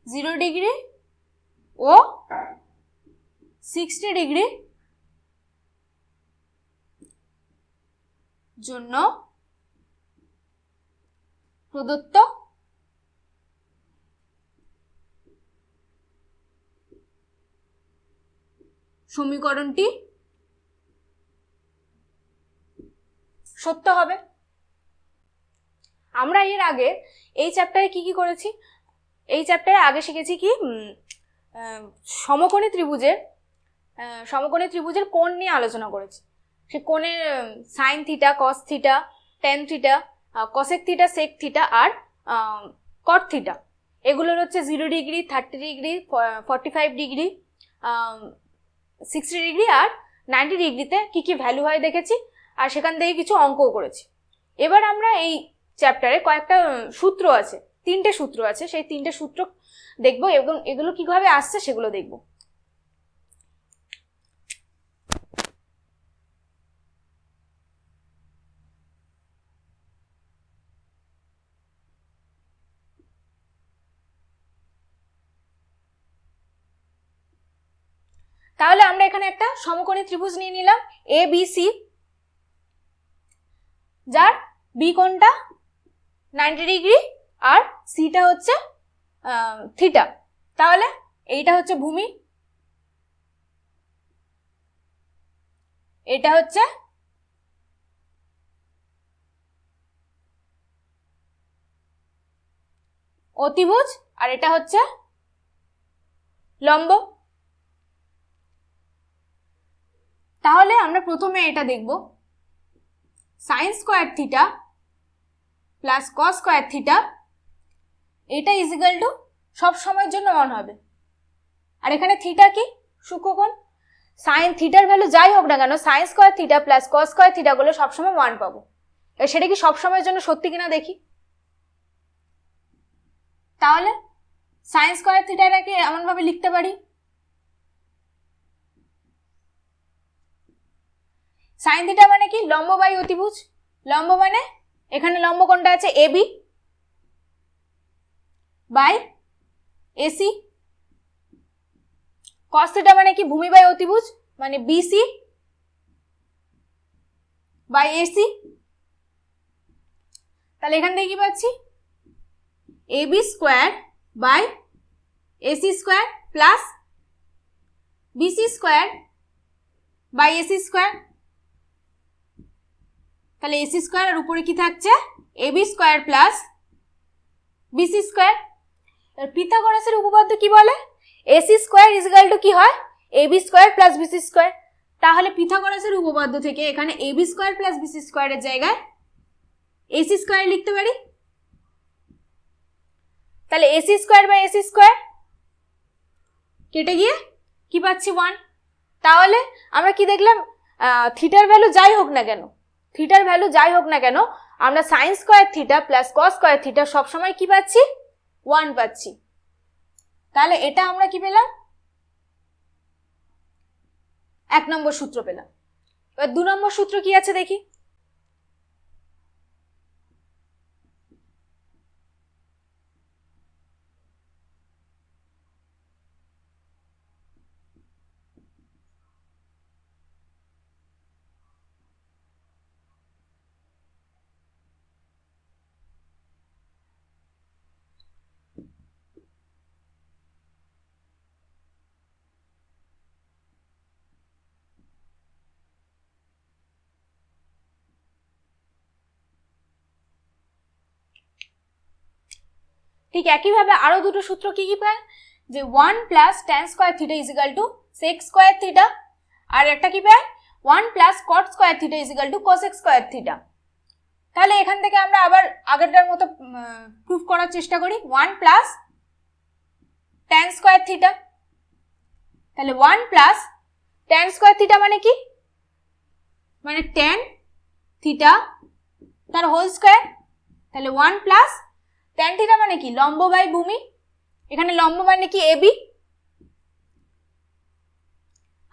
0 ডিগ্রি ও 60 ডিগ্রি জন্য প্রদত্ত সমীকরণটি সত্য হবে। আমরা এর আগে এই চ্যাপ্টারে কি করেছি, এই চ্যাপ্টারে আগে শিখেছি কি সমকোণী ত্রিভুজের কোণ নিয়ে আলোচনা করেছি। সে কোণের sine theta, cos theta, tan theta, cosec theta, sec theta আর কট থিটা, এগুলোর হচ্ছে 0 ডিগ্রি, 30 ডিগ্রি, 45 ডিগ্রি, 60 ডিগ্রি আর 90 ডিগ্রিতে কি ভ্যালু হয় দেখেছি, আর সেখান থেকে কিছু অঙ্কও করেছি। এবার আমরা এই চ্যাপ্টারে কয়েকটা সূত্র আছে, 3টে সূত্র আছে, সেই 3টে সূত্র দেখবো এবং এগুলো কিভাবে আসছে সেগুলো দেখব। তাহলে আমরা এখানে একটা সমকোণী ত্রিভুজ নিয়ে নিলাম এ বি সি, যার বি কোণটা 90 ডিগ্রি আর সিটা হচ্ছে থিটা। তাহলে এইটা হচ্ছে ভূমি, এটা হচ্ছে অতিভুজ আর এটা হচ্ছে লম্ব। তাহলে আমরা প্রথমে এটা দেখব, sign square theta plus cos square theta, এটা ইজিক্যাল টু সব সময়ের জন্য 1 হবে। আর এখানে থিটা কি? সূক্ষ্মকোণ। সাইন থিটার ভ্যালু যাই হোক না কেন, sign square theta plus cos square theta গুলো সবসময় 1 পাবো। সেটা কি সব সময়ের জন্য সত্যি কিনা দেখি। তাহলে সাইন স্কোয়ার থিটাটাকে এমন ভাবে লিখতে পারি, সাইন থিটা মানে কি? লম্ব বাই অতিভুজ। লম্ব মানে এখানে লম্ব কোণটা আছে AB by AC. Cos theta মানে কি? ভূমি বাই অতিভুজ, মানে বিসি বাই এসি। তাহলে এখান থেকে কি পাচ্ছি? AB square by AC square plus BC square by AC square. তাহলে এসি স্কোয়ার আর উপরে কি থাকছে? AB square plus BC square. পিথাগোরাসের উপপাদ্য কি বলে? এসি স্কোয়ার ইজিক্যাল টু কি হয়? AB square plus BC square. তাহলে পিথাগোরাসের উপপাদ্য থেকে এখানে এবি স্কোয়ার প্লাস বিসি স্কোয়ারের জায়গায় এসি স্কোয়ার লিখতে পারি। তাহলে AC square by AC square কেটে গিয়ে কি পাচ্ছি? 1। তাহলে আমরা কি দেখলাম? থিটার ভ্যালু যাই হোক না কেন, থিটার ভ্যালু যাই হোক না কেন, আমরা sign square theta plus cos square theta সবসময় কি পাচ্ছি? 1 পাচ্ছি। তাহলে এটা আমরা কি পেলাম? 1 নম্বর সূত্র পেলাম। এবার 2 নম্বর সূত্র কি আছে দেখি। ঠিক একইভাবে আরো দুটো সূত্র কি কি পায়, যে 1 plus tan square theta is equal to sec square theta, আর একটা কি পায়? 1 plus cot square theta is equal to cosec square theta. তাহলে এখান থেকে আমরা আবার আগেরটার মতো প্রুফ করার চেষ্টা করি। 1 প্লাস ট্যান স্কোয়ার থিটা, তাহলে 1 প্লাস ট্যান স্কোয়ার থিটা মানে কি? মানে ট্যান থিটা তার হোল স্কোয়ার। তাহলে 1 প্লাস ট্যান থিটা মানে কি? লম্ব বাই ভূমি। এখানে লম্ব মানে কি? এবি,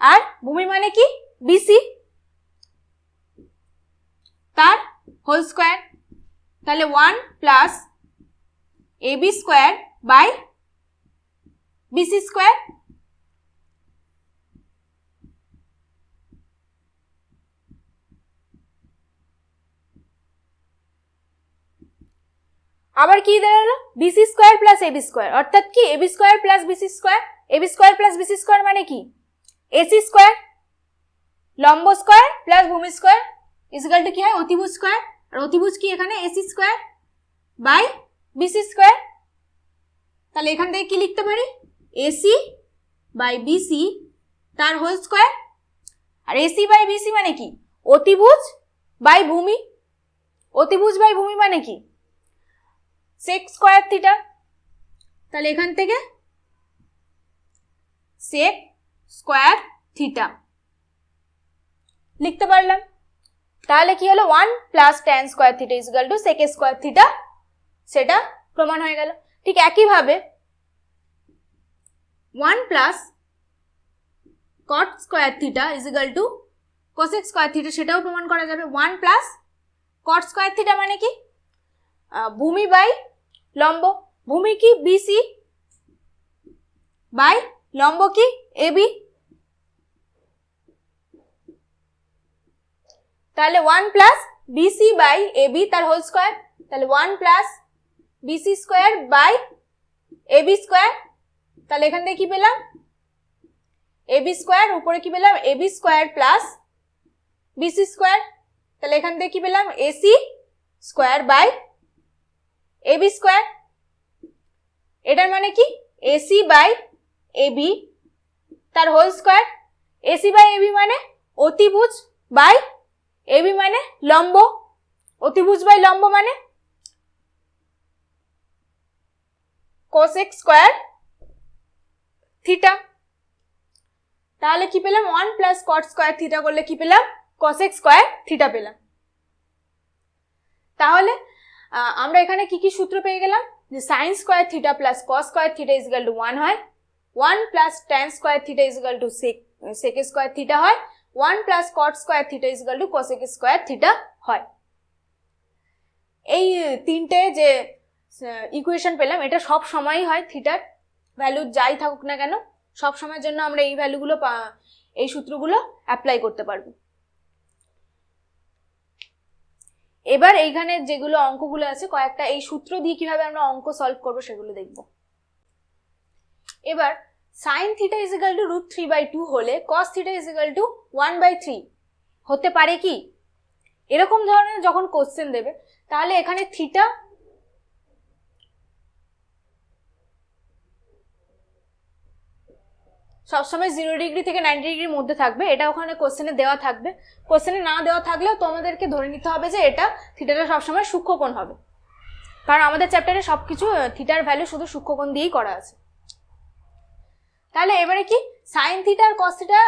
আর ভূমি মানে কি? বিসি, তার হোল স্কোয়ার। তাহলে 1 plus AB square by BC square. আবার কি দাঁড়ালো? BC square plus AB square, অর্থাৎ কি? AB square plus BC square. AB square plus BC square মানে কি? এসি স্কোয়ার, লম্ব স্কোয়ার প্লাস ভূমি স্কোয়ার ইজিক্যাল টু কি হয়? অতিভুজ স্কোয়ার। আর অতিভুজ কি? এখানে AC square by BC square. তাহলে এখান থেকে কি লিখতে পারি? এসি বাই বিসি তার হোল স্কোয়ার। আর এসি বাই বিসি মানে কি? অতিভুজ বাই ভূমি। অতিভুজ বাই ভূমি মানে কি? Sec square theta. তাহলে এখান থেকে সেক স্কোয়ার থিটা লিখতে পারলাম। তাহলে কি হলো? 1 plus tan square theta is equal to sec square theta, সেটা প্রমাণ হয়ে গেল। ঠিক একইভাবে 1 plus cot square theta is equal to cosec square theta, সেটাও প্রমাণ করা যাবে। 1 প্লাস কট স্কোয়ার থিটা মানে কি? ভূমি বাই লম্ব। ভূমি কি? বিসি বাই লম্ব কি? এবি। তাহলে 1 প্লাস বিসি বাই এবি তার হোল স্কোয়ার, তাহলে 1 plus BC square by AB square. তাহলে এখান থেকে কি পেলাম এবি স্কোয়ার, উপরে কি পেলাম AB square plus BC square. তাহলে এখান থেকে কি পেলাম AC square by AB square. এটার মানে কি এসি বাই এবি তার whole square. AC by AB মানে অতিভুজ বাই এবি মানে লম্ব, অতিভুজ বাই লম্ব মানে কোসেক স্কোয়ার থিটা। তাহলে কি পেলাম 1 প্লাস কট স্কোয়ার থিটা করলে কি পেলাম কোসেক স্কোয়ার থিটা পেলাম। তাহলে আমরা এখানে কি কি সূত্র পেয়ে গেলাম, যে sine square theta plus cos square theta is equal to 1 হয়, 1 plus tan square theta is equal to sec square theta হয়, 1 plus cot square theta is equal to cosec square theta হয়। এই তিনটে যে ইকুয়েশন পেলাম এটা সব সময়ই হয়, থিটার ভ্যালু যাই থাকুক না কেন সব সময়ের জন্য আমরা এই ভ্যালুগুলো এই সূত্রগুলো অ্যাপ্লাই করতে পারবো। এবার এইখানে যেগুলো অঙ্কগুলো আছে কয়েকটা এই সূত্র দিয়ে কিভাবে আমরা অঙ্ক সলভ করবো সেগুলো দেখব। এবার sine theta is equal two √3/2 হলে কস থিটা ইজ ইকুয়াল টু 1/3 হতে পারে কি? এরকম ধরনের যখন কোশ্চেন দেবে তাহলে এখানে থিটা সবসময় 0 ডিগ্রি থেকে 90 ডিগ্রির মধ্যে থাকবে, এটা ওখানে কোশ্চেনে দেওয়া থাকবে। কোশ্চেনে না দেওয়া থাকলেও তোমাদেরকে ধরে নিতে হবে যে এটা থিটাটা সবসময় সূক্ষ্মকোণ হবে, কারণ আমাদের চ্যাপ্টারে সবকিছু থিটার ভ্যালু শুধু সূক্ষ্মকোণ দিয়েই করা আছে। তাহলে এবারে কি সাইন থিটা আর কস থিটা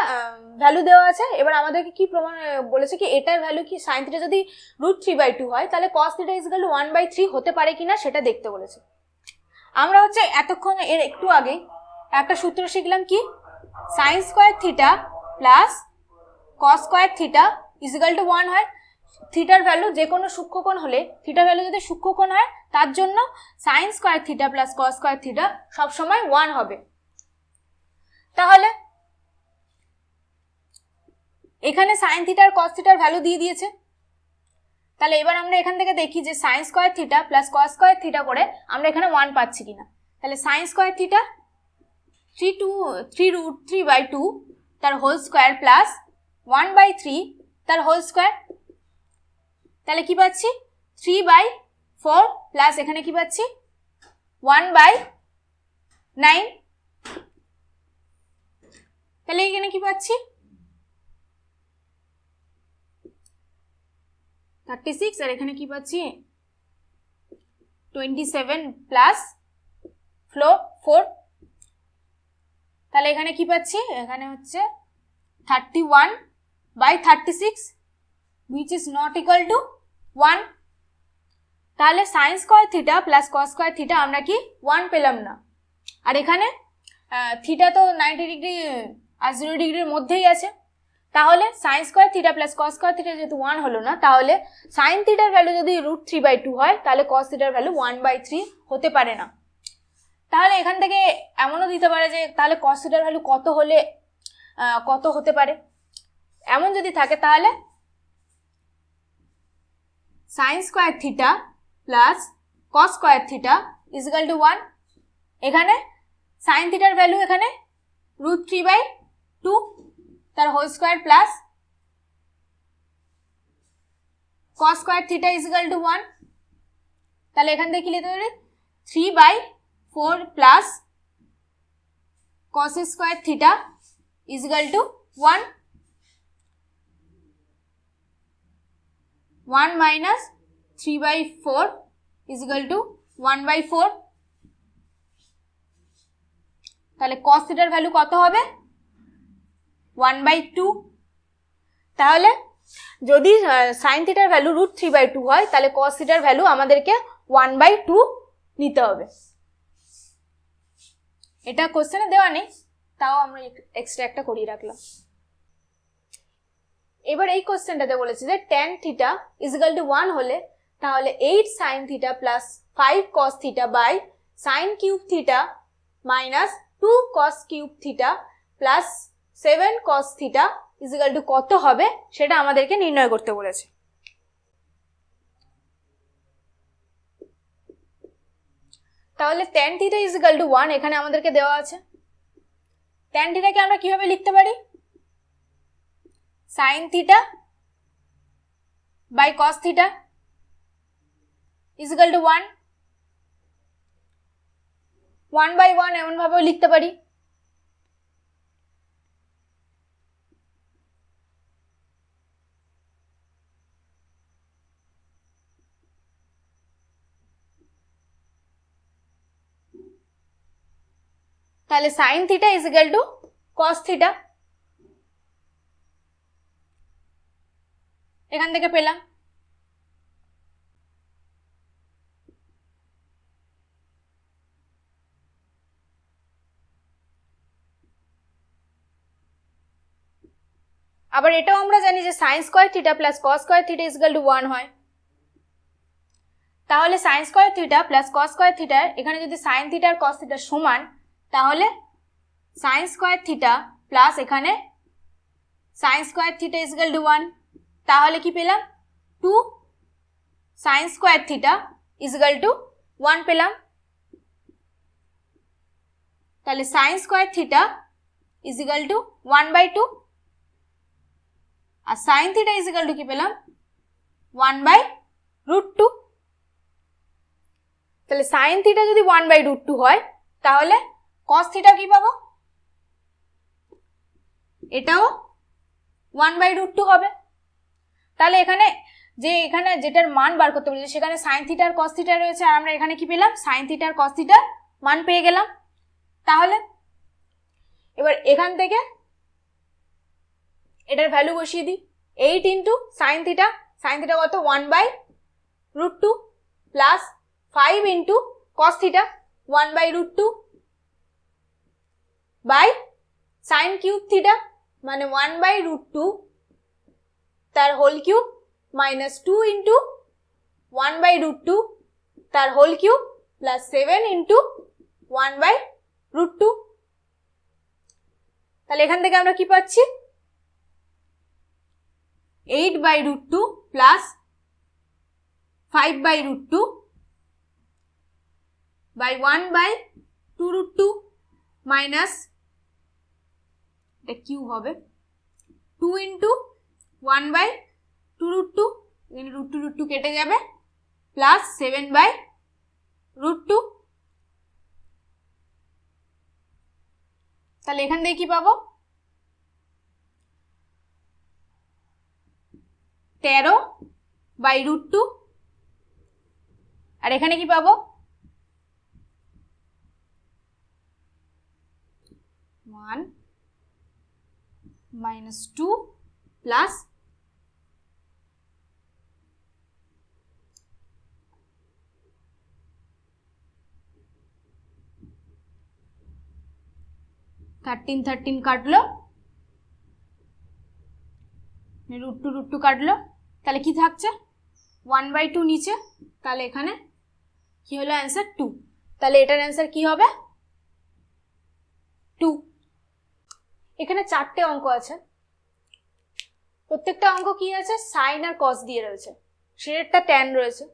ভ্যালু দেওয়া আছে। এবার আমাদেরকে কি প্রমাণ বলেছে কি এটার ভ্যালু কি সাইন থিটা যদি √3/2 হয় তাহলে কস থিটা ইজ ইকুয়াল টু 1/3 হতে পারে কিনা সেটা দেখতে বলেছে। আমরা হচ্ছে এতক্ষণ এর একটু আগে একটা সূত্র শিখলাম কি sign square theta plus cos square theta is equal to 1 হয়। থিটার ভ্যালু যে কোনো সূক্ষ্মকোণ হলে থিটার ভ্যালু যদি সূক্ষ্মকোণ হয় তার জন্য sign square theta plus cos square theta সবসময় 1 হবে। তাহলে এখানে সাইন থিটা আর কস থিটার ভ্যালু দিয়ে দিয়েছে। তাহলে এবার আমরা এখান থেকে দেখি যে sine square theta plus cos square theta করে আমরা এখানে 1 পাচ্ছি কিনা। তাহলে সাইন স্কোয়ার থিটা 3√3/2 তার হোল স্কোয়ার প্লাস 1/3 তার হোল স্কোয়ার। তাহলে কি পাচ্ছি 3/4 প্লাস এখানে কি পাচ্ছি 1/9। তাহলে এখানে কি পাচ্ছি 36 আর এখানে কি পাচ্ছি 27 প্লাস 4। তাহলে এখানে কি পাচ্ছি এখানে হচ্ছে 31/36 which is not equal to 1। তাহলে sine square theta plus cos square theta আমরা কি 1 পেলাম না, আর এখানে থিটা তো 90 ডিগ্রি আর 0 ডিগ্রির মধ্যেই আছে। তাহলে sine square theta plus cos square theta যেহেতু 1 হলো না, তাহলে সাইন থিটার ভ্যালু যদি √3/2 হয় তাহলে কস থিটার ভ্যালু 1/3 হতে পারে না। তাহলে এখান থেকে এমনও দিতে পারে যে তাহলে কস থিটার ভ্যালু কত হলে কত হতে পারে। এমন যদি থাকে তাহলে sine square theta plus cos square theta is equal to 1। এখানে সাইন থিটার ভ্যালু এখানে √3/2 তার whole square plus cos square theta is equal to 1। তাহলে এখান থেকে কি লিখতে পারি 3/4 plus cos square theta is equal to 1 minus 3/4 is equal to 1/4। তাহলে কস থিটার ভ্যালু কত হবে 1/2। তাহলে যদি সাইন থিটার ভ্যালু √3/2 হয় তাহলে কস থিটার ভ্যালু আমাদেরকে 1/2 নিতে হবে। এটা কোশ্চেনে দেওয়া নেই, তাও আমরা এক্সট্রা একটা করিয়ে রাখলাম। এবার এই কোশ্চেনটাতে বলেছে যে tan theta is equal to 1 হলে তাহলে 8 sin theta plus 5 cos theta by sin cube theta minus 2 cos cube theta plus 7 cos theta is equal to কত হবে সেটা আমাদেরকে নির্ণয় করতে বলেছে। তাহলে tan থিটা ইজিক্যাল টু 1 এখানে আমাদেরকে দেওয়া আছে। tan থিটাকে আমরা কিভাবে লিখতে পারি? sin theta by cos theta is equal to 1 by 1 এমন ভাবেও লিখতে পারি। তাহলে sin theta is equal to cos theta এখান থেকে পেলাম। আবার এটাও আমরা জানি যে sin square theta plus cos square theta is equal to 1 হয়। তাহলে sin square theta plus cos square theta এখানে যদি sin থিটা আর cos থিটা সমান, তাহলে sin স্কয়ার থিটা প্লাস এখানে sin square theta is equal to 1, তাহলে কি পেলাম 2 sin square theta is equal to 1 পেলাম। তাহলে sin square theta is equal to 1/2 আর sin থিটা ইজিক্যাল টু কি পেলাম 1/√2। তাহলে sin থিটা যদি 1/√2 হয় তাহলে cos থিটা কি পাবো? এটাও 1/√2 হবে। তাহলে এখানে যেটার মান বার করতে বলেছে সেখানে sin থিটা আর cos থিটা রয়েছে, আর আমরা এখানে কি পেলাম sin থিটা আর cos থিটার মান পেয়ে গেলাম। তাহলে এবার এখান থেকে এটার ভ্যালু বসিয়ে দিই। 8 ইন্টু sin থিটা কত 1/√2 plus 5 into cos theta 1/√2 by sin cube theta মানে 1/√2 তার হোল কিউব মাইনাস 2 ইন্টু 1/√2 তার হোল কিউব প্লাস 7 ইন্টু 1/√2। তাহলে এখান থেকে আমরা কি পাচ্ছি 8/√2 প্লাস 5/√2 বাই 1/2√2 মাইনাস এটা কিউ হবে 2 ইন্টু 1/2√2, এখানে √2 কেটে যাবে প্লাস 7/√2। তাহলে এখান থেকে কি পাবো 13/√2 আর এখানে কি পাবো 1 minus 2 plus 13 কাটলো, √2 কাটলো, তাহলে কি থাকছে 1/2 নিচে। তাহলে এখানে কি হলো অ্যান্সার 2। তাহলে এটার অ্যান্সার কি হবে 2। এখানে 4টে অঙ্ক আছে, প্রত্যেকটা অঙ্ক কি আছে সাইন আর কস দিয়ে রয়েছে, শেষেরটা ট্যান রয়েছে।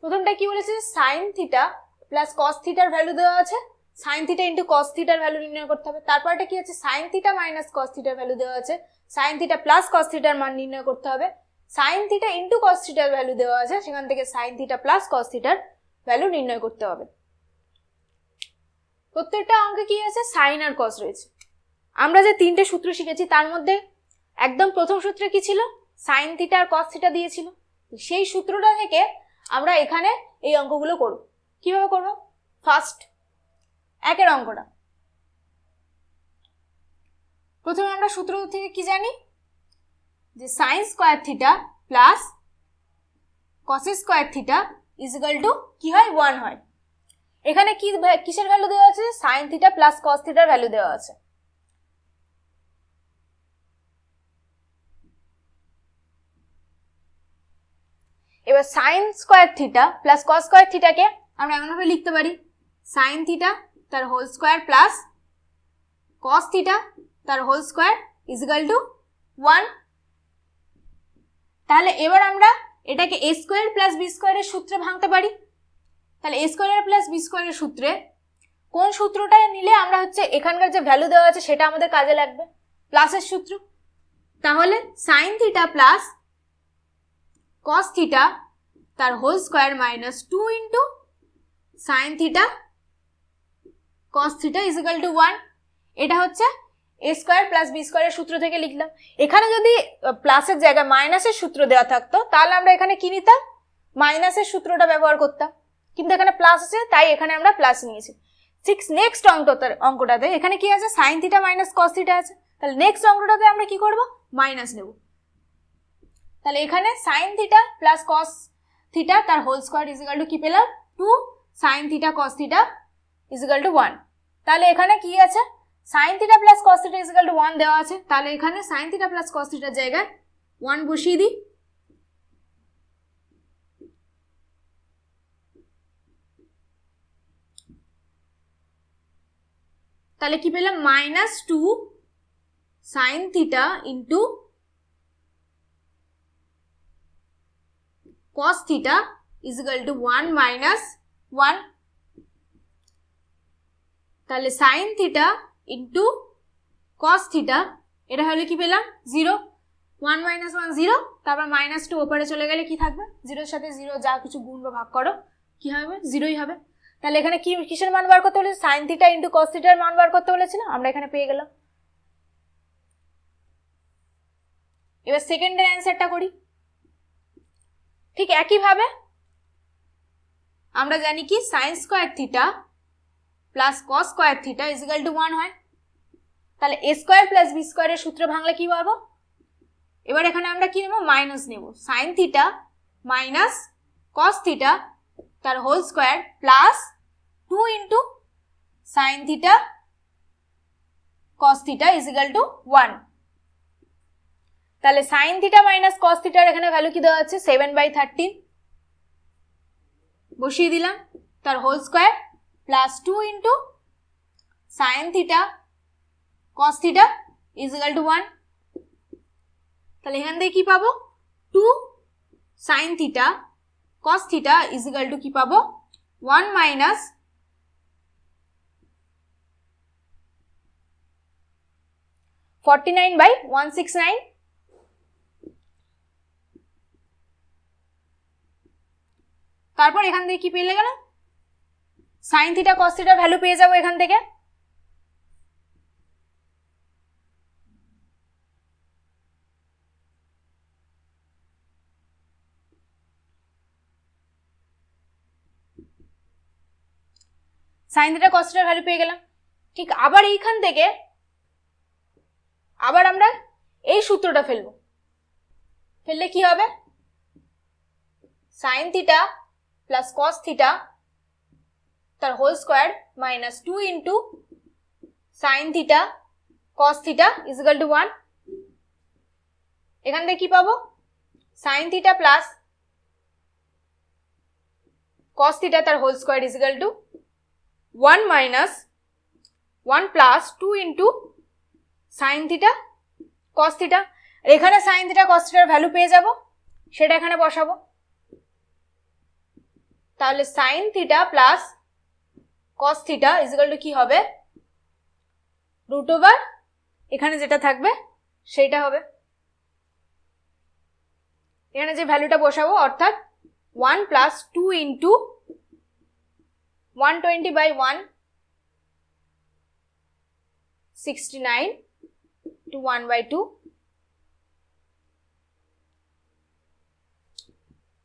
প্রথমটা কি বলেছে সাইন থিটা প্লাস কস থিটার ভ্যালু দেওয়া আছে, সাইন থিটা ইন্টু কস থিটার ভ্যালু নির্ণয় করতে হবে। তারপরটা কি আছে সাইন থিটা মাইনাস কস থিটার ভ্যালু দেওয়া আছে, সাইন থিটা প্লাস কস থিটার মান নির্ণয় করতে হবে। সাইন থিটা ইন্টু কস থিটার ভ্যালু দেওয়া আছে, সেখান থেকে সাইন থিটা প্লাস কস থিটার ভ্যালু নির্ণয় করতে হবে। প্রত্যেকটা অঙ্কে কি আছে সাইন আর কস রয়েছে। আমরা যে 3টে সূত্র শিখেছি তার মধ্যে একদম প্রথম সূত্রে কি ছিল সাইন থিটা আর কস থিটা দিয়েছিল, সেই সূত্রটা থেকে আমরা এখানে এই অঙ্কগুলো করব। কিভাবে করব ফার্স্ট একের অঙ্কটা প্রথমে আমরা সূত্র থেকে কি জানি যে sine square theta plus cos square theta is equal to কি হয় 1 হয়। এখানে কি কিসের ভ্যালু দেওয়া আছে সাইন থিটা প্লাস কস থিটার ভ্যালু দেওয়া আছে। এবার sine square theta plus cos square থিটাকে আমরা এমনভাবে লিখতে পারি সাইন থিটা তার whole square plus cos theta তার whole square is equal to 1। তাহলে এবার আমরা এটাকে a স্কয়ার প্লাস b স্কয়ারের সূত্রে ভাঙতে পারি। তাহলে a স্কয়ার প্লাস b স্কয়ারের সূত্রে কোন সূত্রটা নিলে আমরা হচ্ছে এখানকার যে ভ্যালু দেওয়া আছে সেটা আমাদের কাজে লাগবে, প্লাসের সূত্র। তাহলে sin theta plus cos theta তার whole square minus 2 into sin theta cos theta is equal to 1। এটা হচ্ছে a স্কয়ার প্লাস b স্কয়ারের সূত্র থেকে লিখলাম। এখানে যদি প্লাসের জায়গায় মাইনাসের সূত্র দেওয়া থাকতো তাহলে আমরা এখানে কি নিতাম, মাইনাসের সূত্রটা ব্যবহার করতাম, কিন্তু এখানে প্লাস আছে তাই এখানে আমরা প্লাস নিয়েছি। নেক্সট অঙ্কটাতে এখানে কি আছে, sin theta minus cos theta আছে, তাহলে নেক্সট অঙ্কটাতে আমরা কি করব, মাইনাস নেব। তাহলে এখানে sin theta plus cos theta তার whole square is equal to কি পেলাম, 2 sin theta cos theta is equal to 1। তাহলে এখানে কি আছে, sin theta plus cos theta is equal to 1 দেওয়া আছে, তাহলে এখানে sin থিটা প্লাস cos থিটার জায়গায় 1 বসিয়ে দিই। তাহলে কি পেলাম, minus 2 sin theta into cos theta is equal to 1 minus 1। তাহলে sin theta into cos theta এটা হলে কি পেলাম 0, 1 মাইনাস 1 0, তারপর মাইনাস 2 ওপরে চলে গেলে কি থাকবে, 0 এর সাথে 0 যা কিছু গুণ বা ভাগ করো কি হবে, 0ই হবে। তাহলে এখানে কি কিসের মান বার করতে বলেছে, sin থিটা ইন্টু cos থিটার মান বার করতে বলেছিল, আমরা এখানে পেয়ে গেলাম। এবার সেকেন্ডের অ্যান্সারটা করি। ঠিক একইভাবে আমরা জানি কি sin square theta plus cos square theta is equal to 1 হয়। তাহলে a স্কয়ার প্লাস b স্কয়ারের সূত্র ভাঙলে কি পাবো, এবার এখানে আমরা কি নেব, মাইনাস নেব, sin theta minus cos theta তার whole square plus 2 into sin theta cos theta is equal to 1। তাহলে sin থিটা মাইনাস cos থিটার এখানে ভ্যালু কি দেওয়া আছে, 7/13 বসিয়ে দিলাম, তার whole square plus 2 into sin theta cos theta is equal to 1। তাহলে এখান থেকে কি পাবো, 2 sin theta cos theta is equal to কি পাবো, 1 মাইনাস 49/169। তারপর এখান থেকে কি পেয়ে গেল, sin থিটা cos থিটার ভ্যালু পেয়ে যাবো এখান থেকে। sin থিটা cos থিটার ভ্যালু পেয়ে গেলাম। ঠিক আবার এইখান থেকে আবার আমরা এই সূত্রটা ফেলবো, ফেললে কি হবে, sin theta plus cos theta তার whole square minus 2 into sin theta cos theta is equal to 1। এখান থেকে কি পাবো, sin theta plus cos theta তার whole square is equal to 1 minus 1 plus 2 into sin theta cos theta. এখানে sin theta cos থিটার value পেয়ে যাব, সেটা এখানে বসাবো। তাহলে sin theta plus cos theta is equal to কি হবে, রুট ওভার এখানে যেটা থাকবে সেটা হবে, এখানে যে ভ্যালুটা বসাবো অর্থাৎ 1 প্লাস 2 ইন্টু 120/169 to 1/2।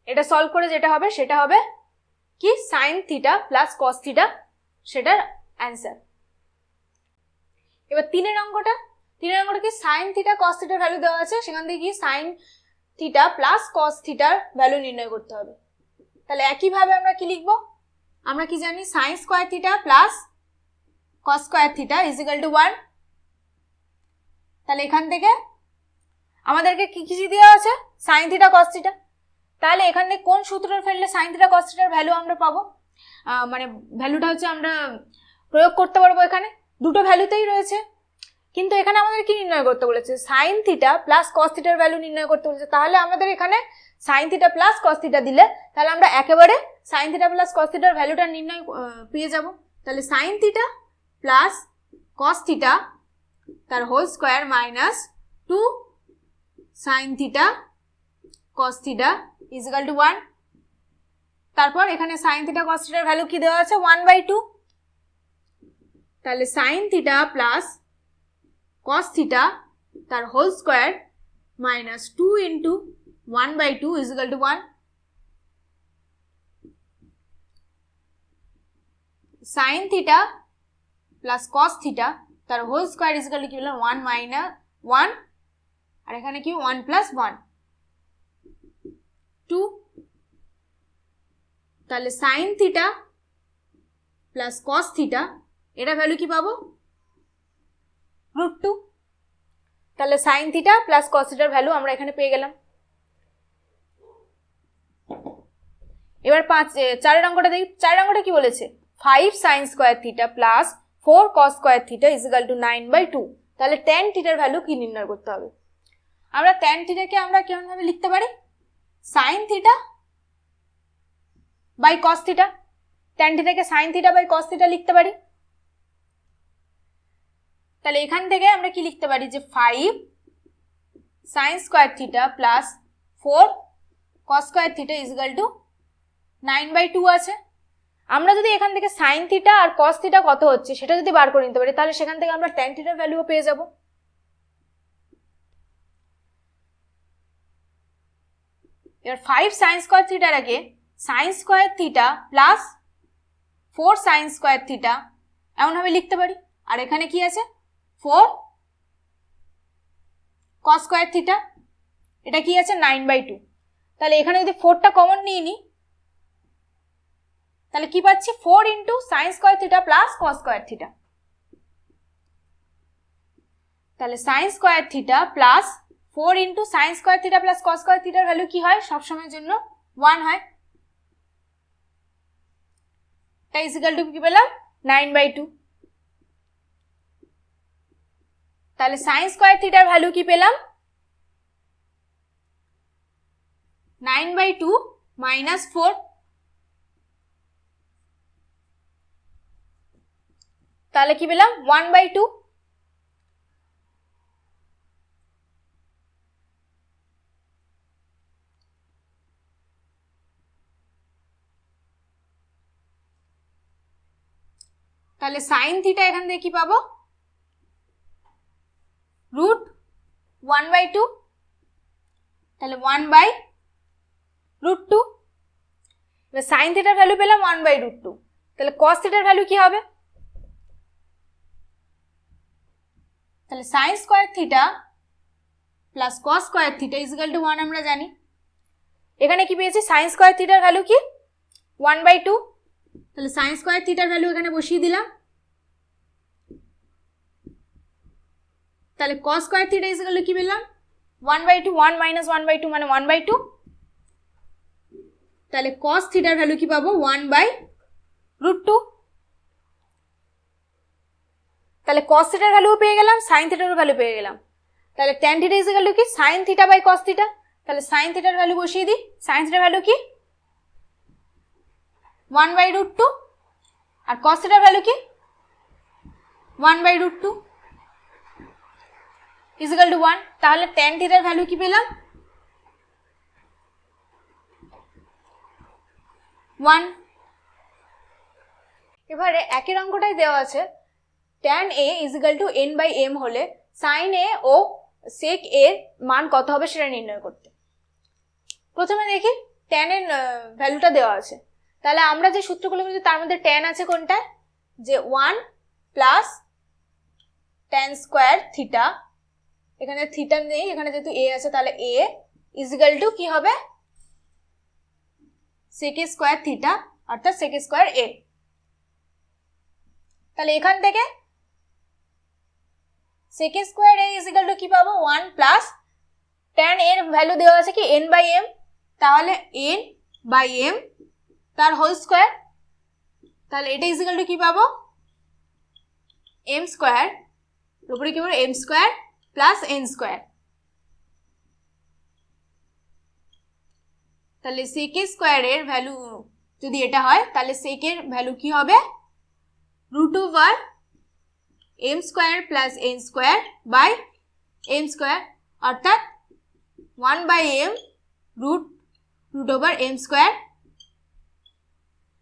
এটা সলভ করে যেটা হবে সেটা হবে কি sin theta plus cos theta, সেটার অ্যান্সার। এবার তিনের অঙ্কটা কি sin থিটা cos থিটার ভ্যালু দেওয়া আছে, সেখান থেকে কি sin থিটা প্লাস cos থিটার ভ্যালু নির্ণয় করতে হবে। তাহলে একইভাবে আমরা কি লিখবো, আমরা কি জানি sin square theta plus cos square theta is equal to 1। তাহলে এখান থেকে আমাদেরকে কি কি দেওয়া আছে, sin থিটা cos থিটা। তাহলে এখান থেকে কোন সূত্রটা ফেললে sin থিটা cos থিটার ভ্যালু আমরা পাবো, মানে ভ্যালুটা হচ্ছে আমরা প্রয়োগ করতে পারবো। এখানে দুটো ভ্যালুতেই রয়েছে, কিন্তু এখানে আমাদের কি নির্ণয় করতে বলেছে, সাইন থিটা প্লাস কস থিটার ভ্যালু নির্ণয় করতে বলেছে। তাহলে আমাদের এখানে sign theta plus cos theta দিলে তাহলে আমরা একেবারে সাইন থিটা প্লাস কস থিটার ভ্যালুটা নির্ণয় পেয়ে যাব। তাহলে sine theta plus cos theta তার whole square minus 2 sine theta cos theta is equal to 1। তারপর এখানে সাইন থিটা কস থিটার ভ্যালু কি দেওয়া আছে, 1/2। তাহলে sine theta plus cos theta তার whole square minus 2 into 1/2 is equal to 1। Sine theta plus cos theta তার whole square is equal to কি বললাম 1 মাইনাস 1, আর এখানে কি 1 প্লাস 1 2। তাহলে sine theta plus cos theta এটা ভ্যালু কি পাবো, √2। তাহলে সাইন থিটা প্লাস কস থিটার ভ্যালু আমরা এখানে পেয়ে গেলাম। এবার 4 অঙ্কটা দেখি। 4 অঙ্কটা কি বলেছে, 5 sign square theta plus 4 cos square theta is equal two 9/2। তাহলে ট্যান থিটার ভ্যালু কি নির্ণয় করতে হবে। আমরা ট্যান থিটাকে আমরা কেমন ভাবে লিখতে পারি, sine theta by cos theta. Tan থিটাকে sine theta by cos theta লিখতে পারি। তাহলে এখান থেকে আমরা কি লিখতে পারি যে 5 sign square theta plus 4 cos square theta is equal two 9/2 আছে। আমরা যদি এখান থেকে সাইন থিটা আর কস থিটা কত হচ্ছে সেটা যদি বার করে নিতে পারি তাহলে সেখান থেকে আমরা ট্যান থিটার ভ্যালুও পেয়ে যাব। এবার 5 সাইন স্কোয়ার থিটার আগে sign square theta plus 4 sign square theta এমনভাবে লিখতে পারি। আর এখানে কি আছে 4 কস স্কোয়ার থিটা, এটা কি আছে 9/2। তাহলে এখানে যদি 4টা কমন নিয়ে নিই তাহলে কি পাচ্ছি 4 into sine square theta plus cos square theta. তাহলে sine square theta plus 4 into sine square theta plus cos square থিটার ভ্যালু কি হয়, সবসময়ের জন্য 1 হয়। তাই ইজ ইকুয়াল টু কি পেলাম 9/2। তাহলে সাইন স্কোয়ার থিটার ভ্যালু কি পেলাম 9/2 মাইনাস 4। তাহলে কি পেলাম 1/2। তাহলে সাইন থিটা এখান থেকে কি পাবো, √1/2। তাহলে 1/√2। এবার সাইন থিটার ভ্যালু পেলাম 1/√2। তাহলে কস থিটার ভ্যালু কি হবে, তাহলে sine square theta plus cos square theta is equal to 1 আমরা জানি। এখানে কি পেয়েছি, সাইন স্কোয়ার থিটার ভ্যালু কি 1/2। তাহলে সাইন স্কোয়ার থিটার ভ্যালু এখানে বসিয়ে দিলাম। তাহলে কস square theta is equal to কি পেলাম 1/2, 1 মাইনাস 1/2 মানে 1/2। তাহলে কস থিটার ভ্যালু কি পাবো 1/√2। তাহলে কস থিটার ভ্যালু পেয়ে গেলাম, সাইন থিটার ভ্যালু পেয়ে গেলাম। তাহলে tan theta is equal to কি sine theta by cos theta. তাহলে সাইন থিটার ভ্যালু বসিয়ে দিই, সাইন থিটার ভ্যালু কি 1/√2 আর কস থিটার ভ্যালু কি 1/√2 ইজ ইকুয়াল টু 1। তাহলে ট্যান থিটার ভ্যালু কি পেলাম 1। এবারে একই অঙ্কটাই দেওয়া আছে tan a is equal two n/m হলে sin a O sec a এর মান কত হবে সেটা নির্ণয় করতে। প্রথমে দেখি tan এর ভ্যালুটা দেওয়া আছে। তাহলে আমরা যে সূত্রগুলো বলছি তার মধ্যে tan আছে কোনটায়, যে 1 প্লাস tan স্কোয়ার থিটা, এখানে থিটা নেই, এখানে যেহেতু a আছে তাহলে a ইজ ইকুয়াল টু কি হবে sec a স্কোয়ার থিটা অর্থাৎ sec a স্কোয়ার a। তাহলে এখান থেকে sec a square a is equal to কি পাবো 1 প্লাস tan এর ভ্যালু দেওয়া আছে কি n/m, তাহলে n/m তার হোল স্কোয়ার। তাহলে এটা ইজ ইকুয়াল টু কি পাবো m স্কোয়ার উপরে কি বলবো m square plus n square, তাহলে সেক স্কোয়ারের ভ্যালু যদি এটা হয় তাহলে সেকের ভ্যালু কি হবে root over m square plus n square by m square, অর্থাৎ 1/m root over m square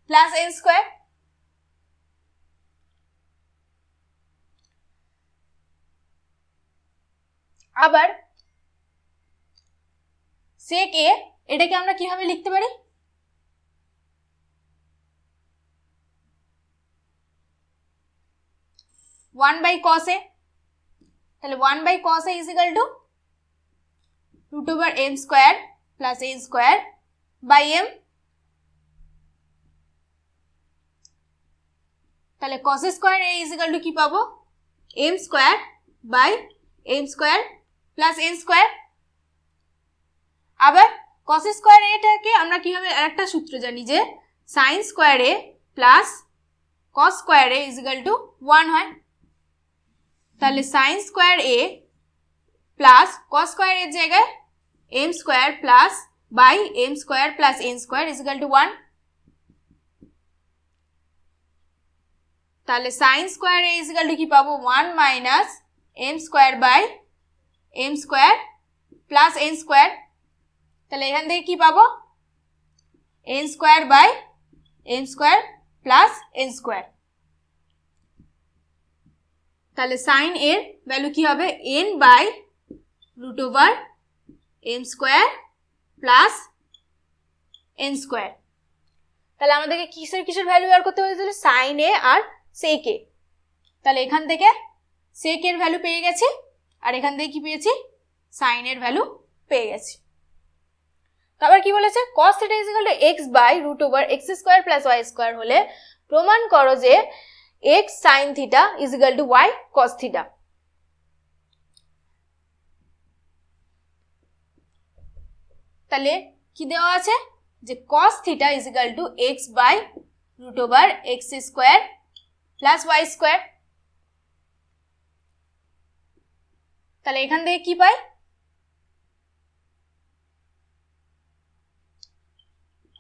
plus n square. আবার সেক এ এটাকে আমরা কিভাবে লিখতে পারি, ওয়ান বাই কস এ, তাহলে 1/cos a is equal to root over m square plus n square by m, তাহলে cos square a is equal to কি পাবো m square by m square plus n square. আবার cos square এটাকে আমরা কিভাবে আরেকটা সূত্র জানি যে sine square a plus cos square a is equal to 1 হয়, তাহলে sine square a plus cos square এর জায়গায় m square plus by m square plus n square is equal to 1, তাহলে sine square a is equal to কি পাবো 1 minus m square by m square plus n square, তাহলে এখান থেকে কি পাবো n square by m square plus n square, তাহলে sine এর ভ্যালু কি হবে n by root over m square plus n square. তাহলে আমাদেরকে কিসের ভ্যালু বের করতে হয়েছিল সাইন এ আর সেক এ, তাহলে এখান থেকে সেক এর ভ্যালু পেয়ে গেছি আর এখান থেকে কি পেয়েছি সাইন এর ভ্যালু পেয়ে গেছি। তারপর কি বলেছে cos θ is equal to x by root over x square plus y square হলে প্রমাণ করো যে x sin θ is equal to y cos θ। তাহলে কি দেওয়া আছে যে cos θ is equal to x by root over x square plus y square, তাহলে এখান থেকে কি পাই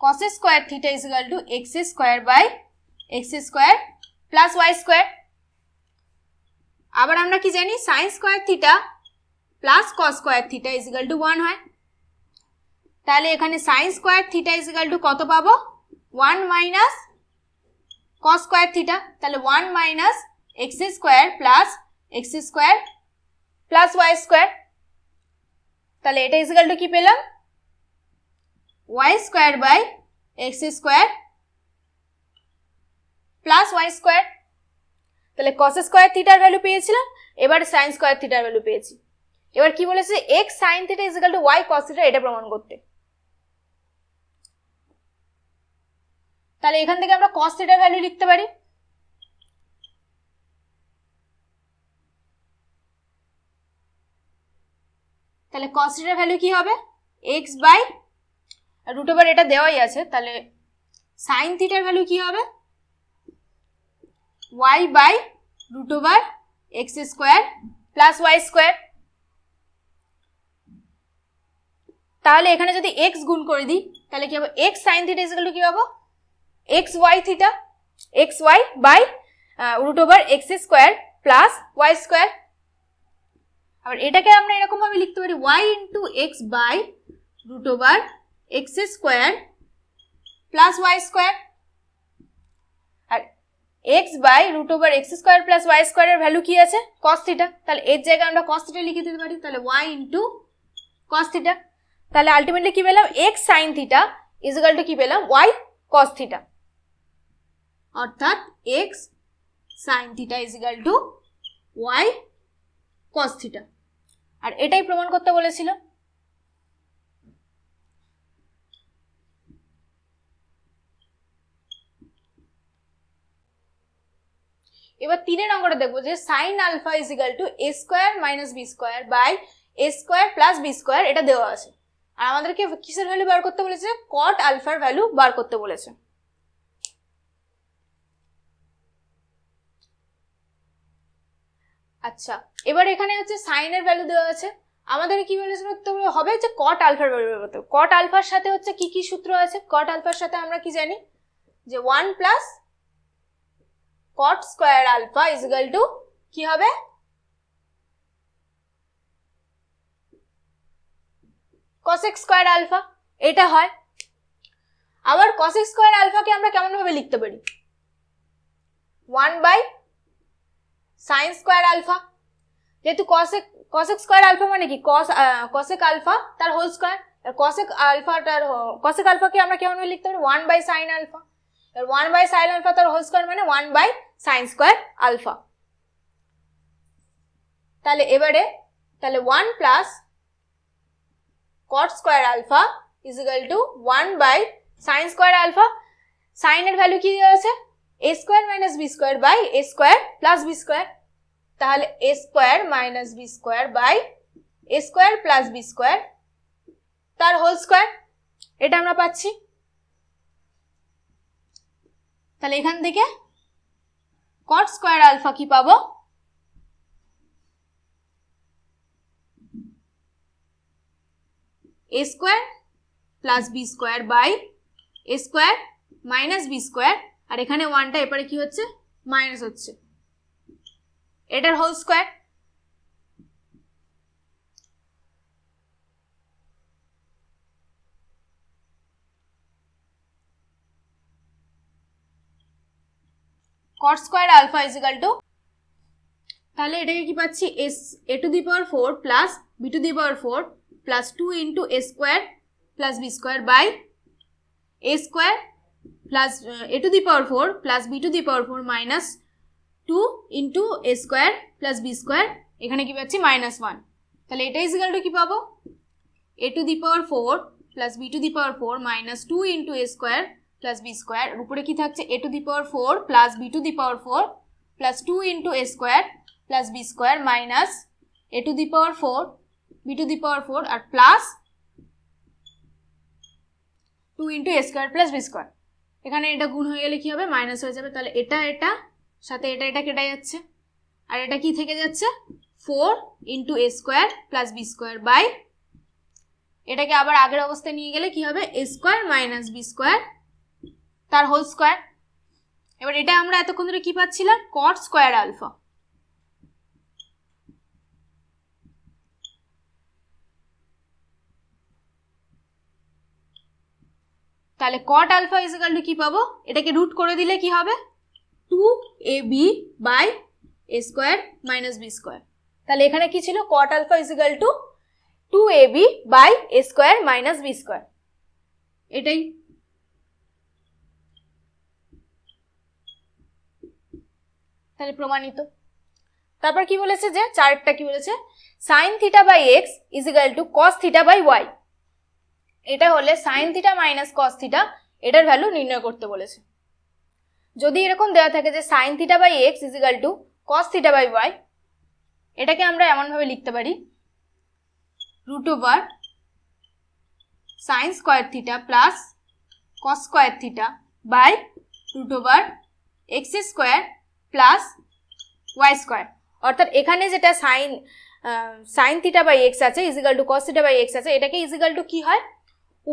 cos square θ is equal to x square by x square plus y square. আবার আমরা কি জানি sin square θ plus cos square θ is equal to 1 হয়, তাহলে এখানে sin square θ is equal to কত পাবো 1 মাইনাস cos স্কোয়ার θ, তাহলে 1 minus x square plus x square plus y square, তাহলে এটা ইজ ইকুয়াল টু কি পেলাম y square by x square plus y square. তাহলে cos স্কোয়ার θ এর ভ্যালু পেয়েছিলাম, এবার sin স্কোয়ার θ এর ভ্যালু পেয়েছি। এবার কি বলেছে x sin θ is equal to y cos θ, এটা প্রমাণ করতে। তাহলে এখান থেকে আমরা cos θ এর ভ্যালু লিখতে পারি, তাহলে cos θ এর ভ্যালু কি হবে x বাই রুট ওভার এটা দেওয়াই আছে, তাহলে sin θ এর ভ্যালু কি হবে y by root over x square plus y square. তাহলে এখানে যদি x গুণ করে দিই তাহলে কি হবে x sin θ is equal to কি পাবো x y θ, x y by root over x square plus y square. আবার এটাকে আমরা এরকম ভাবে লিখতে পারি y into x by root over x square plus y square, আর x by root over x square plus y স্কোয়ারের value কি আছে cos θ, তাহলে এর জায়গায় আমরা cos θ লিখে দিতে পারি, তাহলে y ইন্টু cos θ। তাহলে আলটিমেটলি কি পেলাম x sin θ is equal to কি পেলাম y cos θ, অর্থাৎ x sin θ is equal to y cos θ, আর এটাই প্রমাণ করতে বলেছিল। এবার 3 অঙ্কটা দেখবো যে sin alpha is equal to a square minus b square by a square plus b square, এটা দেওয়া আছে আর আমাদেরকে কিসের ভ্যালু বার করতে বলেছে cot আলফার ভ্যালু বার করতে বলেছে। আচ্ছা, এবার এখানে হচ্ছে সাইনের ভ্যালু দেওয়া আছে, আমাদের কি বলেছিল হবে যে কট আলফার ভ্যালু বের করতে। কট আলফার সাথে হচ্ছে কি কি সূত্র আছে? কট আলফার সাথে আমরা কি জানি যে 1 plus cot square alpha is equal to কি হবে cosec স্কোয়ার আলফা, এটা হয়। আবার cosec স্কোয়ার আলফাকে আমরা কেমন ভাবে লিখতে পারি? 1 বাই সাইন স্কোয়ার আলফা, যেহেতু cosec স্কোয়ার আলফা মানে কি cosec আলফা তার হোল স্কোয়ার, cosec আলফাকে আমরা কেমন ভাবে লিখতে পারি? 1 by sine alpha, 1 by sine alpha তার হোল স্কোয়ার মানে 1 বাই সাইন স্কোয়ার আলফা। তাহলে এবারে 1 plus cot square alpha is equal to 1 by sine square alpha. সাইনের ভ্যালু কি দেওয়া আছে? a square minus B square by a square plus B square, তাহলে a square minus B square by a square plus B square তার whole square, এটা আমরা পাচ্ছি। তাহলে এখান থেকে cot স্কোয়ার আলফা কি পাবো? a square plus B square by a square minus B square, আর এখানে 1টা এপারে কি হচ্ছে? মাইনাস হচ্ছে, এটার whole square. cot square alpha is equal to, তাহলে এটাকে কি পাচ্ছি? a to the power 4 plus b to the power 4 plus 2 into a square plus b square by a square plus a to the power 4 plus b to the power 4 minus 2 into a square plus b square, এখানে কি পাচ্ছি? Minus 1। তাহলে এটা is equal to কি পাবো? a to the power 4 plus b to the power 4 minus 2 into a square plus b square, উপরে কি থাকছে? a to the power 4 plus b to the power 4 plus 2 into a square plus b square minus a to the power 4 b to the power 4 আর plus 2 into a square plus b square, এখানে এটা গুণ হয়ে গেলে কি হবে? Minus হয়ে যাবে। তাহলে এটা সাথে এটা কেটে যাচ্ছে, আর এটা কি থেকে যাচ্ছে? 4 into a square plus b square by, এটাকে আবার আগের অবস্থায় নিয়ে গেলে কি হবে? a square minus b square তার হোল স্কোয়ার। এবার এটা আমরা এতক্ষণ ধরে কি পাচ্ছিলাম? cot square alpha. তাহলে cot alpha is equal to কি পাবো? এটাকে রুট করে দিলে কি হবে? 2ab by a square minus b square. তাহলে এখানে কি ছিল? cot alpha is equal to 2ab by a square minus b square, এটাই। তাহলে প্রমাণিত। তারপর কি বলেছে? যে চারটা কি বলেছে? Sine theta by x is equal to cos theta by y. এটা হলে sine theta minus cos theta, এটার ভ্যালু নির্ণয় করতে বলেছে। যদি এরকম দেওয়া থাকে যে sine theta by x is equal to cos theta by y, এটাকে আমরা এমন ভাবে লিখতে পারি root over sine square theta plus cos square theta by root over x square plus Y square. অর্থাৎ এখানে যেটা সাইন থিটা বাই এক্স আছে is equal to cos theta by x আছে, এটাকে ইজ ইকুয়াল টু কি হয়?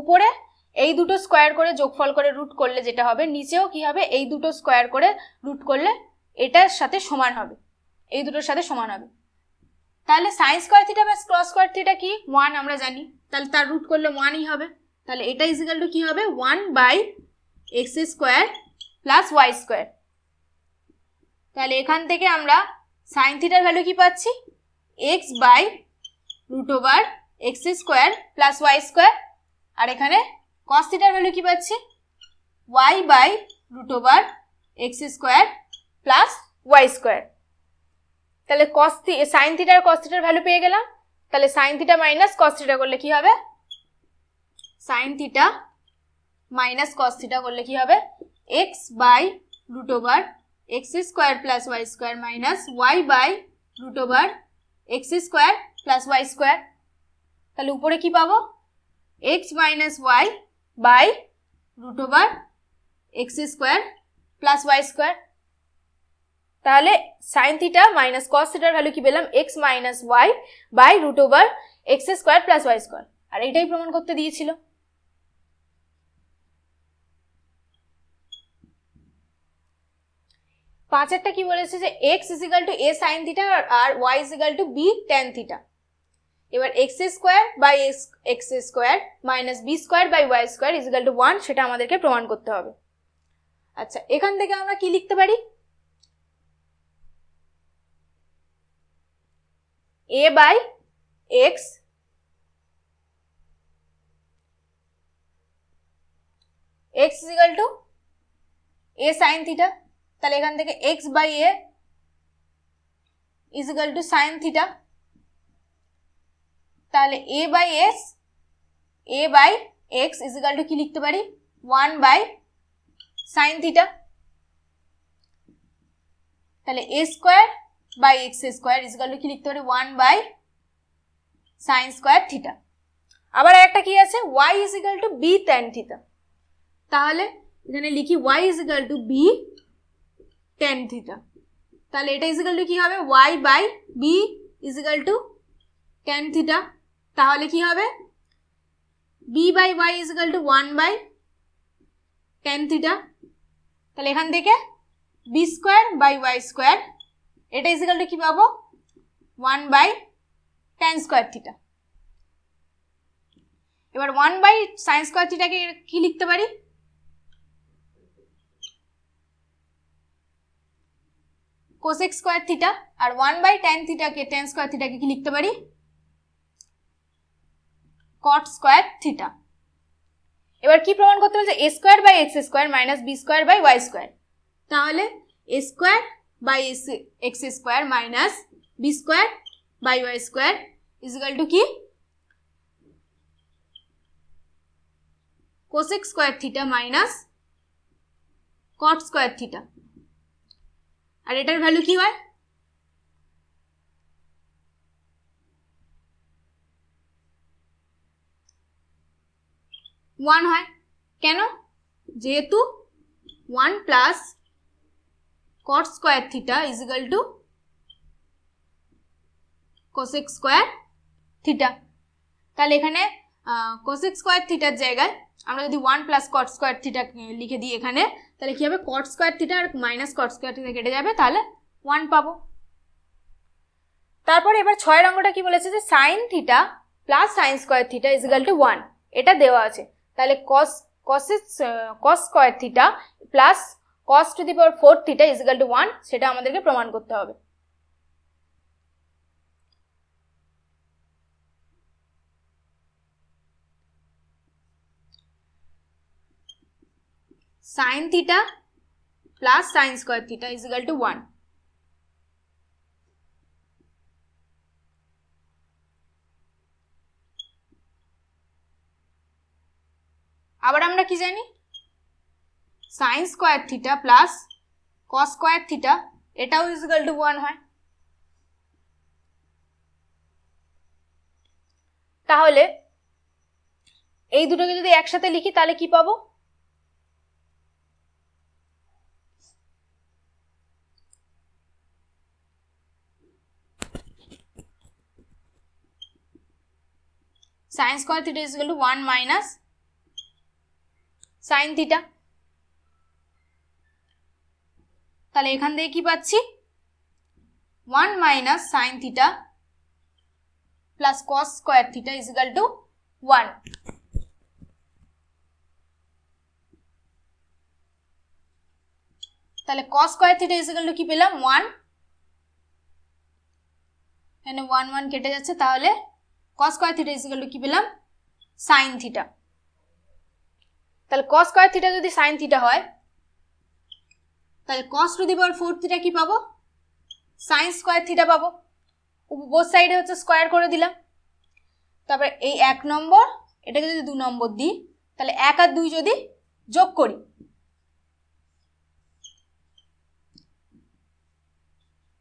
উপরে এই দুটো স্কোয়ার করে যোগফল করে রুট করলে যেটা হবে, নিচেও কি হবে? এই দুটো স্কোয়ার করে রুট করলে এটার সাথে সমান হবে, এই দুটোর সাথে সমান হবে। তাহলে সাইন স্কোয়ার থিটা বা কস স্কোয়ার থিটা কি? 1 আমরা জানি, তাহলে তার রুট করলে 1ই হবে। তাহলে এটা ইজ ইকুয়াল টু কি হবে? 1 by x square plus Y square. তাহলে এখান থেকে আমরা সাইন থিটার ভ্যালু কি পাচ্ছি? X by root over x square plus Y square, আর এখানে কস থিটার ভ্যালু কি পাচ্ছি? Y by root over x square plus Y square. তাহলে সাইন থিটা আর কস থিটার ভ্যালু পেয়ে গেলাম। তাহলে sine theta minus cos theta করলে কি হবে? Sine theta minus cos theta করলে কি হবে? X by root over x square plus Y square minus Y by root over x square plus Y square. তাহলে উপরে কি পাবো? X minus Y by root over x square plus Y square. তাহলে sine theta minus cos থিটার value কি পেলাম, X minus Y by root over x square plus Y square. আর এটাই প্রমাণ করতে দিয়েছিল। পাঁচেরটা কি বলেছে যে X is equal to A sine theta R Y is equal to B tan theta. এবার X square by x square minus B square by Y square is equal to 1, সেটা আমাদেরকে প্রমাণ করতে হবে। আচ্ছা, এখান থেকে আমরা কি লিখতে পারি, a by x x is equal to A sine theta, তাহলে এখান থেকে x by a is equal to sine theta, তাহলে a by x is equal to কি লিখতে পারি, 1 বাই সাইন থিটা, তাহলে a square by x square is equal to কি লিখতে পারি, 1 বাই সাইন স্কোয়ার থিটা। আবার একটা কি আছে, y is equal to B tan theta, তাহলে এখানে লিখি y is equal to B tan theta, তাহলে এটা ইজ ইকাল টু কি হবে, y by b is equal to tan theta, তাহলে কি হবে b by y is equal to 1 by tan theta, তাহলে এখান থেকে b square by y square এটা ইজ ইকাল টু কি পাবো, 1 বাই ট্যান স্কোয়ার থিটা। এবার 1 বাই সাইন স্কোয়ার থিটাকে কি লিখতে পারি, কোসেক স্কোয়ার থিটা, আর 1 বাই ট্যান থিটাকে ট্যান স্কোয়ার থিটাকে কি লিখতে পারি, কট স্কোয়ার থিটা। এবার কি প্রমাণ করতে বলছে, A square by x square minus B square by Y square, তাহলে A square by x square minus B square by Y square is equal to কি, cosec square theta minus cot square theta. আর এটার value কি হয়, one হয়। কেন, যেহেতু 1 plus cot square theta is equal to cosec square theta, তাহলে এখানে কোসেক স্কোয়ার থিটার জায়গায় আমরা যদি 1 প্লাস কট স্কোয়ার থিটা লিখে দিই এখানে, তাহলে কি হবে, কট স্কোয়ার থিটা আর মাইনাস কট স্কোয়ার থিটা কেটে যাবে, তাহলে 1 পাবো। তারপরে এবার 6 অঙ্কটা কি বলেছে যে sine theta plus sign square theta is equal to 1, এটা দেওয়া আছে, তাহলে কস square theta plus cos two the power 4 theta is equal to 1, সেটা আমাদেরকে প্রমাণ করতে হবে। Sine theta plus sign square theta is equal to 1, আবার আমরা কি জানি, sign square theta plus cos square theta এটাও ইজ ইকাল টু 1 হয়। তাহলে এই দুটোকে যদি একসাথে লিখি তাহলে কি পাবো, sign square theta is equal to 1 minus sine theta, তাহলে এখান থেকে কি পাচ্ছি, 1 minus sine theta plus cos square theta is equal to 1। তাহলে কস square theta is equal to কি পেলাম, 1, এখানে 1 1 কেটে যাচ্ছে, তাহলে cos square theta is equal to কি পেলাম, sin থিটা। তাহলে cos স্কয়ার থিটা যদি sin থিটা হয় তাহলে cos two the power 4 theta কি পাবো, sin স্কয়ার থিটা পাবো। বোথ সাইডে হচ্ছে স্কয়ার করে দিলাম। তারপরে এই 1 নম্বর এটাকে যদি 2 নম্বর দিই তাহলে 1 আর 2 যদি যোগ করি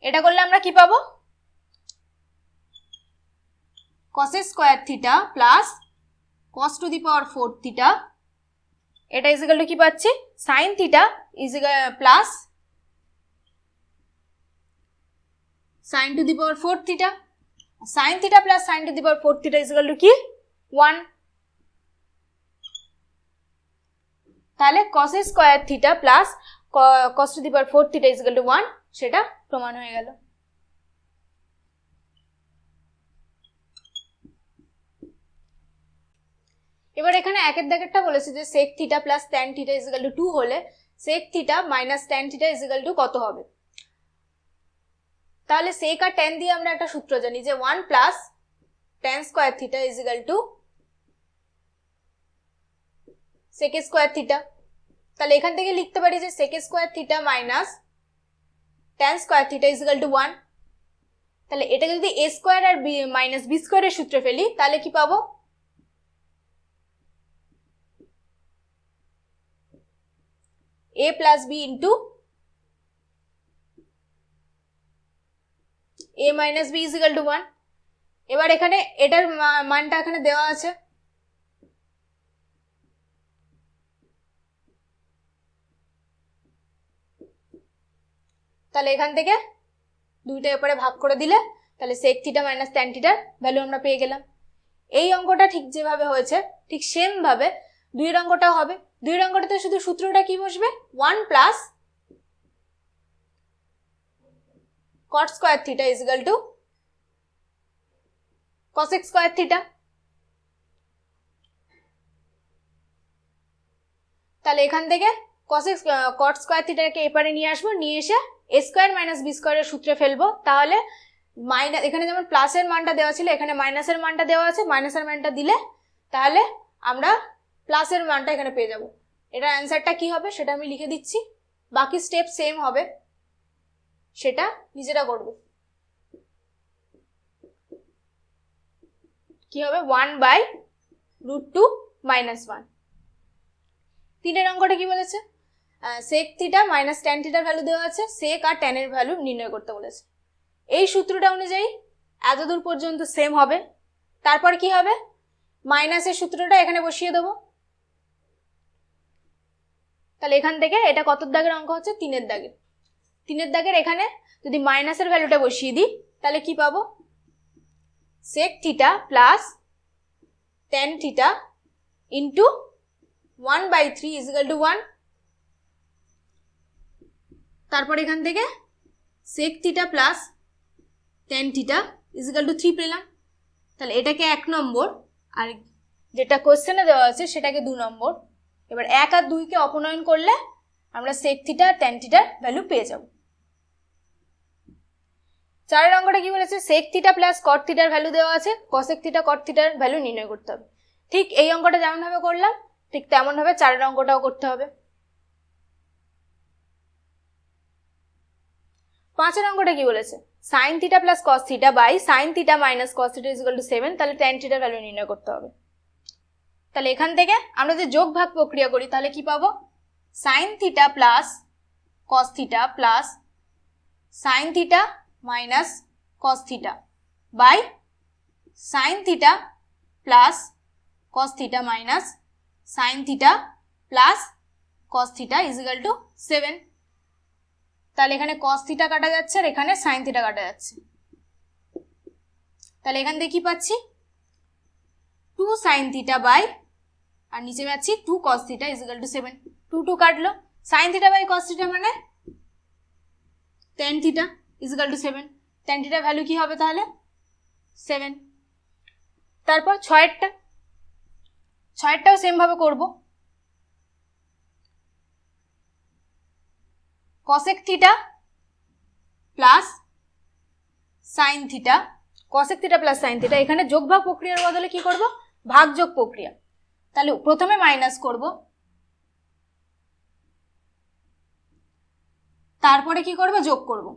এটা করলে আমরা কি পাবো, cos square theta plus cos two the power 4 theta, এটা ইজ ইকুয়াল টু কি পাচ্ছি, sin theta is equal plus sin two the power 4 theta, sin theta plus sin two the power 4 theta is equal to কি 1। তাহলে cos square theta plus cos two the power 4 theta is equal to 1 সেটা প্রমাণ হয়ে গেল। এবার এখানে একের দাগেরটা বলেছে যে sec theta plus tan theta is equal two 2 হলে sec theta minus tan theta is equal to কত হবে। তাহলে sec আর tan দিয়ে আমরা একটা সূত্র জানি যে 1 plus tan square theta is equal to sec square theta. তাহলে এখান থেকে লিখতে পারি যে sec square theta minus tan square theta is equal to 1। তাহলে এটাকে যদি a স্কয়ার আর মাইনাস b স্কয়ারের সূত্রে ফেলি তাহলে কি পাবো, a plus b into a minus b is equal to 1। এবার এখানে এটার মানটা এখানে দেওয়া আছে, তাহলে এখান থেকে দুইটা এপারে ভাগ করে দিলে তাহলে sec থিটা মাইনাস tan থিটার ভ্যালু আমরা পেয়ে গেলাম। এই অঙ্কটা ঠিক যেভাবে হয়েছে ঠিক সেম ভাবে দুইয়ের অঙ্কটাও হবে। দুইয়ের অঙ্কটাতে শুধু সূত্রটা কি বসবে, 1 plus cot square theta is equal two cosec square theta. তাহলে এখান থেকে cot স্কয়ার থিটাকে এপারে নিয়ে আসবো, নিয়ে এসে a স্কয়ার মাইনাস b স্কয়ারের সূত্রে ফেলবো। তাহলে মাইনাস এখানে যেমন প্লাসের মানটা দেওয়া ছিল এখানে মাইনাসের মানটা দেওয়া আছে, মাইনাসের মানটা দিলে তাহলে আমরা প্লাসের মানটা এখানে পেয়ে যাব। এটা অ্যান্সারটা কি হবে সেটা আমি লিখে দিচ্ছি, বাকি স্টেপ সেম হবে, সেটা নিজেরা করবে। কি হবে 1/√2 মাইনাস 1। তিনের অঙ্কটা কি বলেছে, sec থিটা মাইনাস tan থিটার ভ্যালু দেওয়া আছে, sec আর tan এর ভ্যালু নির্ণয় করতে বলেছে। এই সূত্রটা অনুযায়ী এতদূর পর্যন্ত সেম হবে। তারপর কি হবে, মাইনাসের সূত্রটা এখানে বসিয়ে দেবো। তাহলে এখান থেকে এটা কত দাগের অঙ্ক হচ্ছে, 3-এর দাগের। 3-এর দাগের এখানে যদি মাইনাসের ভ্যালুটা বসিয়ে দিই তাহলে কি পাবো, sec theta plus tan theta into 1/3 is equal to 1। তারপর এখান থেকে sec theta plus tan theta is equal two 3 পেলাম। তাহলে এটাকে 1 নম্বর আর যেটা কোশ্চেনে দেওয়া আছে সেটাকে 2 নম্বর। এবার 1 আর 2 কে অপনয়ন করলে আমরা sec থিটা আর tan থিটার ভ্যালু পেয়ে যাব। 4-এর অঙ্কটা কি বলেছে, sec থিটা প্লাস cot থিটার ভ্যালু দেওয়া আছে, cosec থিটা cot থিটার ভ্যালু নির্ণয় করতে হবে। ঠিক এই অঙ্কটা যেমন ভাবে করলাম ঠিক তেমন ভাবে 4-এর অঙ্কটাও করতে হবে। 5-এর অঙ্কটা কি বলেছে, sin theta plus cos theta by sin theta minus cos theta is equal to 7। তাহলে tan থিটার ভ্যালু নির্ণয় করতে হবে। তাহলে এখান থেকে আমরা যদি যোগ ভাগ প্রক্রিয়া করি তাহলে কি পাবো, sin theta plus cos theta plus sin theta minus cos theta by sin theta plus cos theta minus sin theta plus cos theta is equal to 7। তাহলে এখানে cos থিটা কাটা যাচ্ছে আর এখানে sin থিটা কাটা যাচ্ছে। তাহলে এখান থেকে কি পাচ্ছি, 2 sin থিটা বাই আর নিচে পাচ্ছি 2 cos theta is equal to 7। 2 কাটলো, sin theta by cos theta মানে tan theta is equal to 7। tan থিটার ভ্যালু কি হবে তাহলে 7। তারপর 6-এরটাও সেম ভাবে করব, cosec theta plus sin theta, cosec theta plus sin theta, এখানে যোগ ভাগ প্রক্রিয়ার বদলে কি করব, ভাগ যোগ প্রক্রিয়া। তাহলে প্রথমে মাইনাস করব, তারপরে কি করব, যোগ করব।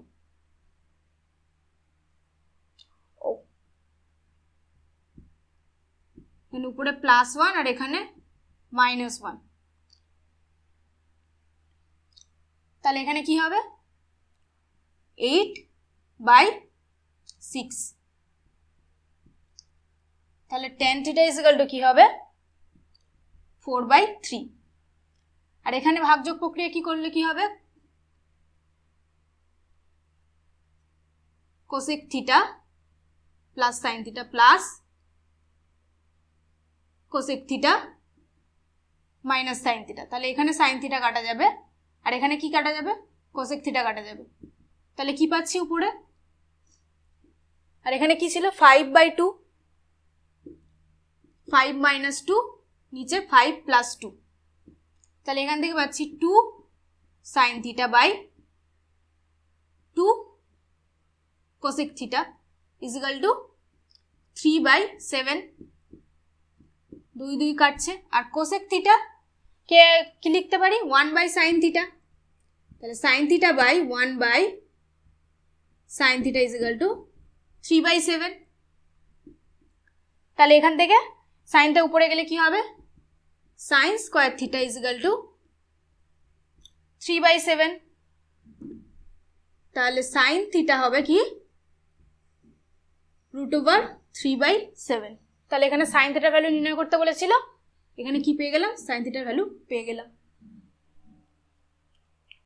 এখানে উপরে +1 আর এখানে -1। তাহলে এখানে কি হবে 8/6। তাহলে tan theta is equal to কি হবে 4/3। আর এখানে ভাগযোগ প্রক্রিয়া কি করলে কি হবে, cosec theta plus sign theta plus cosec theta minus sine theta. তাহলে এখানে সাইন থিটা কাটা যাবে আর এখানে কি কাটা যাবে, কোসেক থিটা কাটা যাবে। তাহলে কি পাচ্ছি উপরে, আর এখানে কি ছিল 5/2, 5 মাইনাস 2, নিচে 5 প্লাস 2। তাহলে এখান থেকে পাচ্ছি 2 sine theta by 2 cosec theta is equal to 3/7। 2 2 কাটছে, আর কোসেক থিটা কে কি লিখতে পারি 1/sin থিটা। তাহলে sine theta by 1/sin theta is equal to 3/7। তাহলে এখান থেকে সাইনটা উপরে গেলে কি হবে, sine square theta is equal to 3/7। তাহলে সাইন থিটা হবে কি √3/7। তাহলে এখানে সাইন থিটার ভ্যালু নির্ণয় করতে বলেছিল, এখানে কি পেয়ে গেলাম, সাইন থিটার ভ্যালু পেয়ে গেলাম।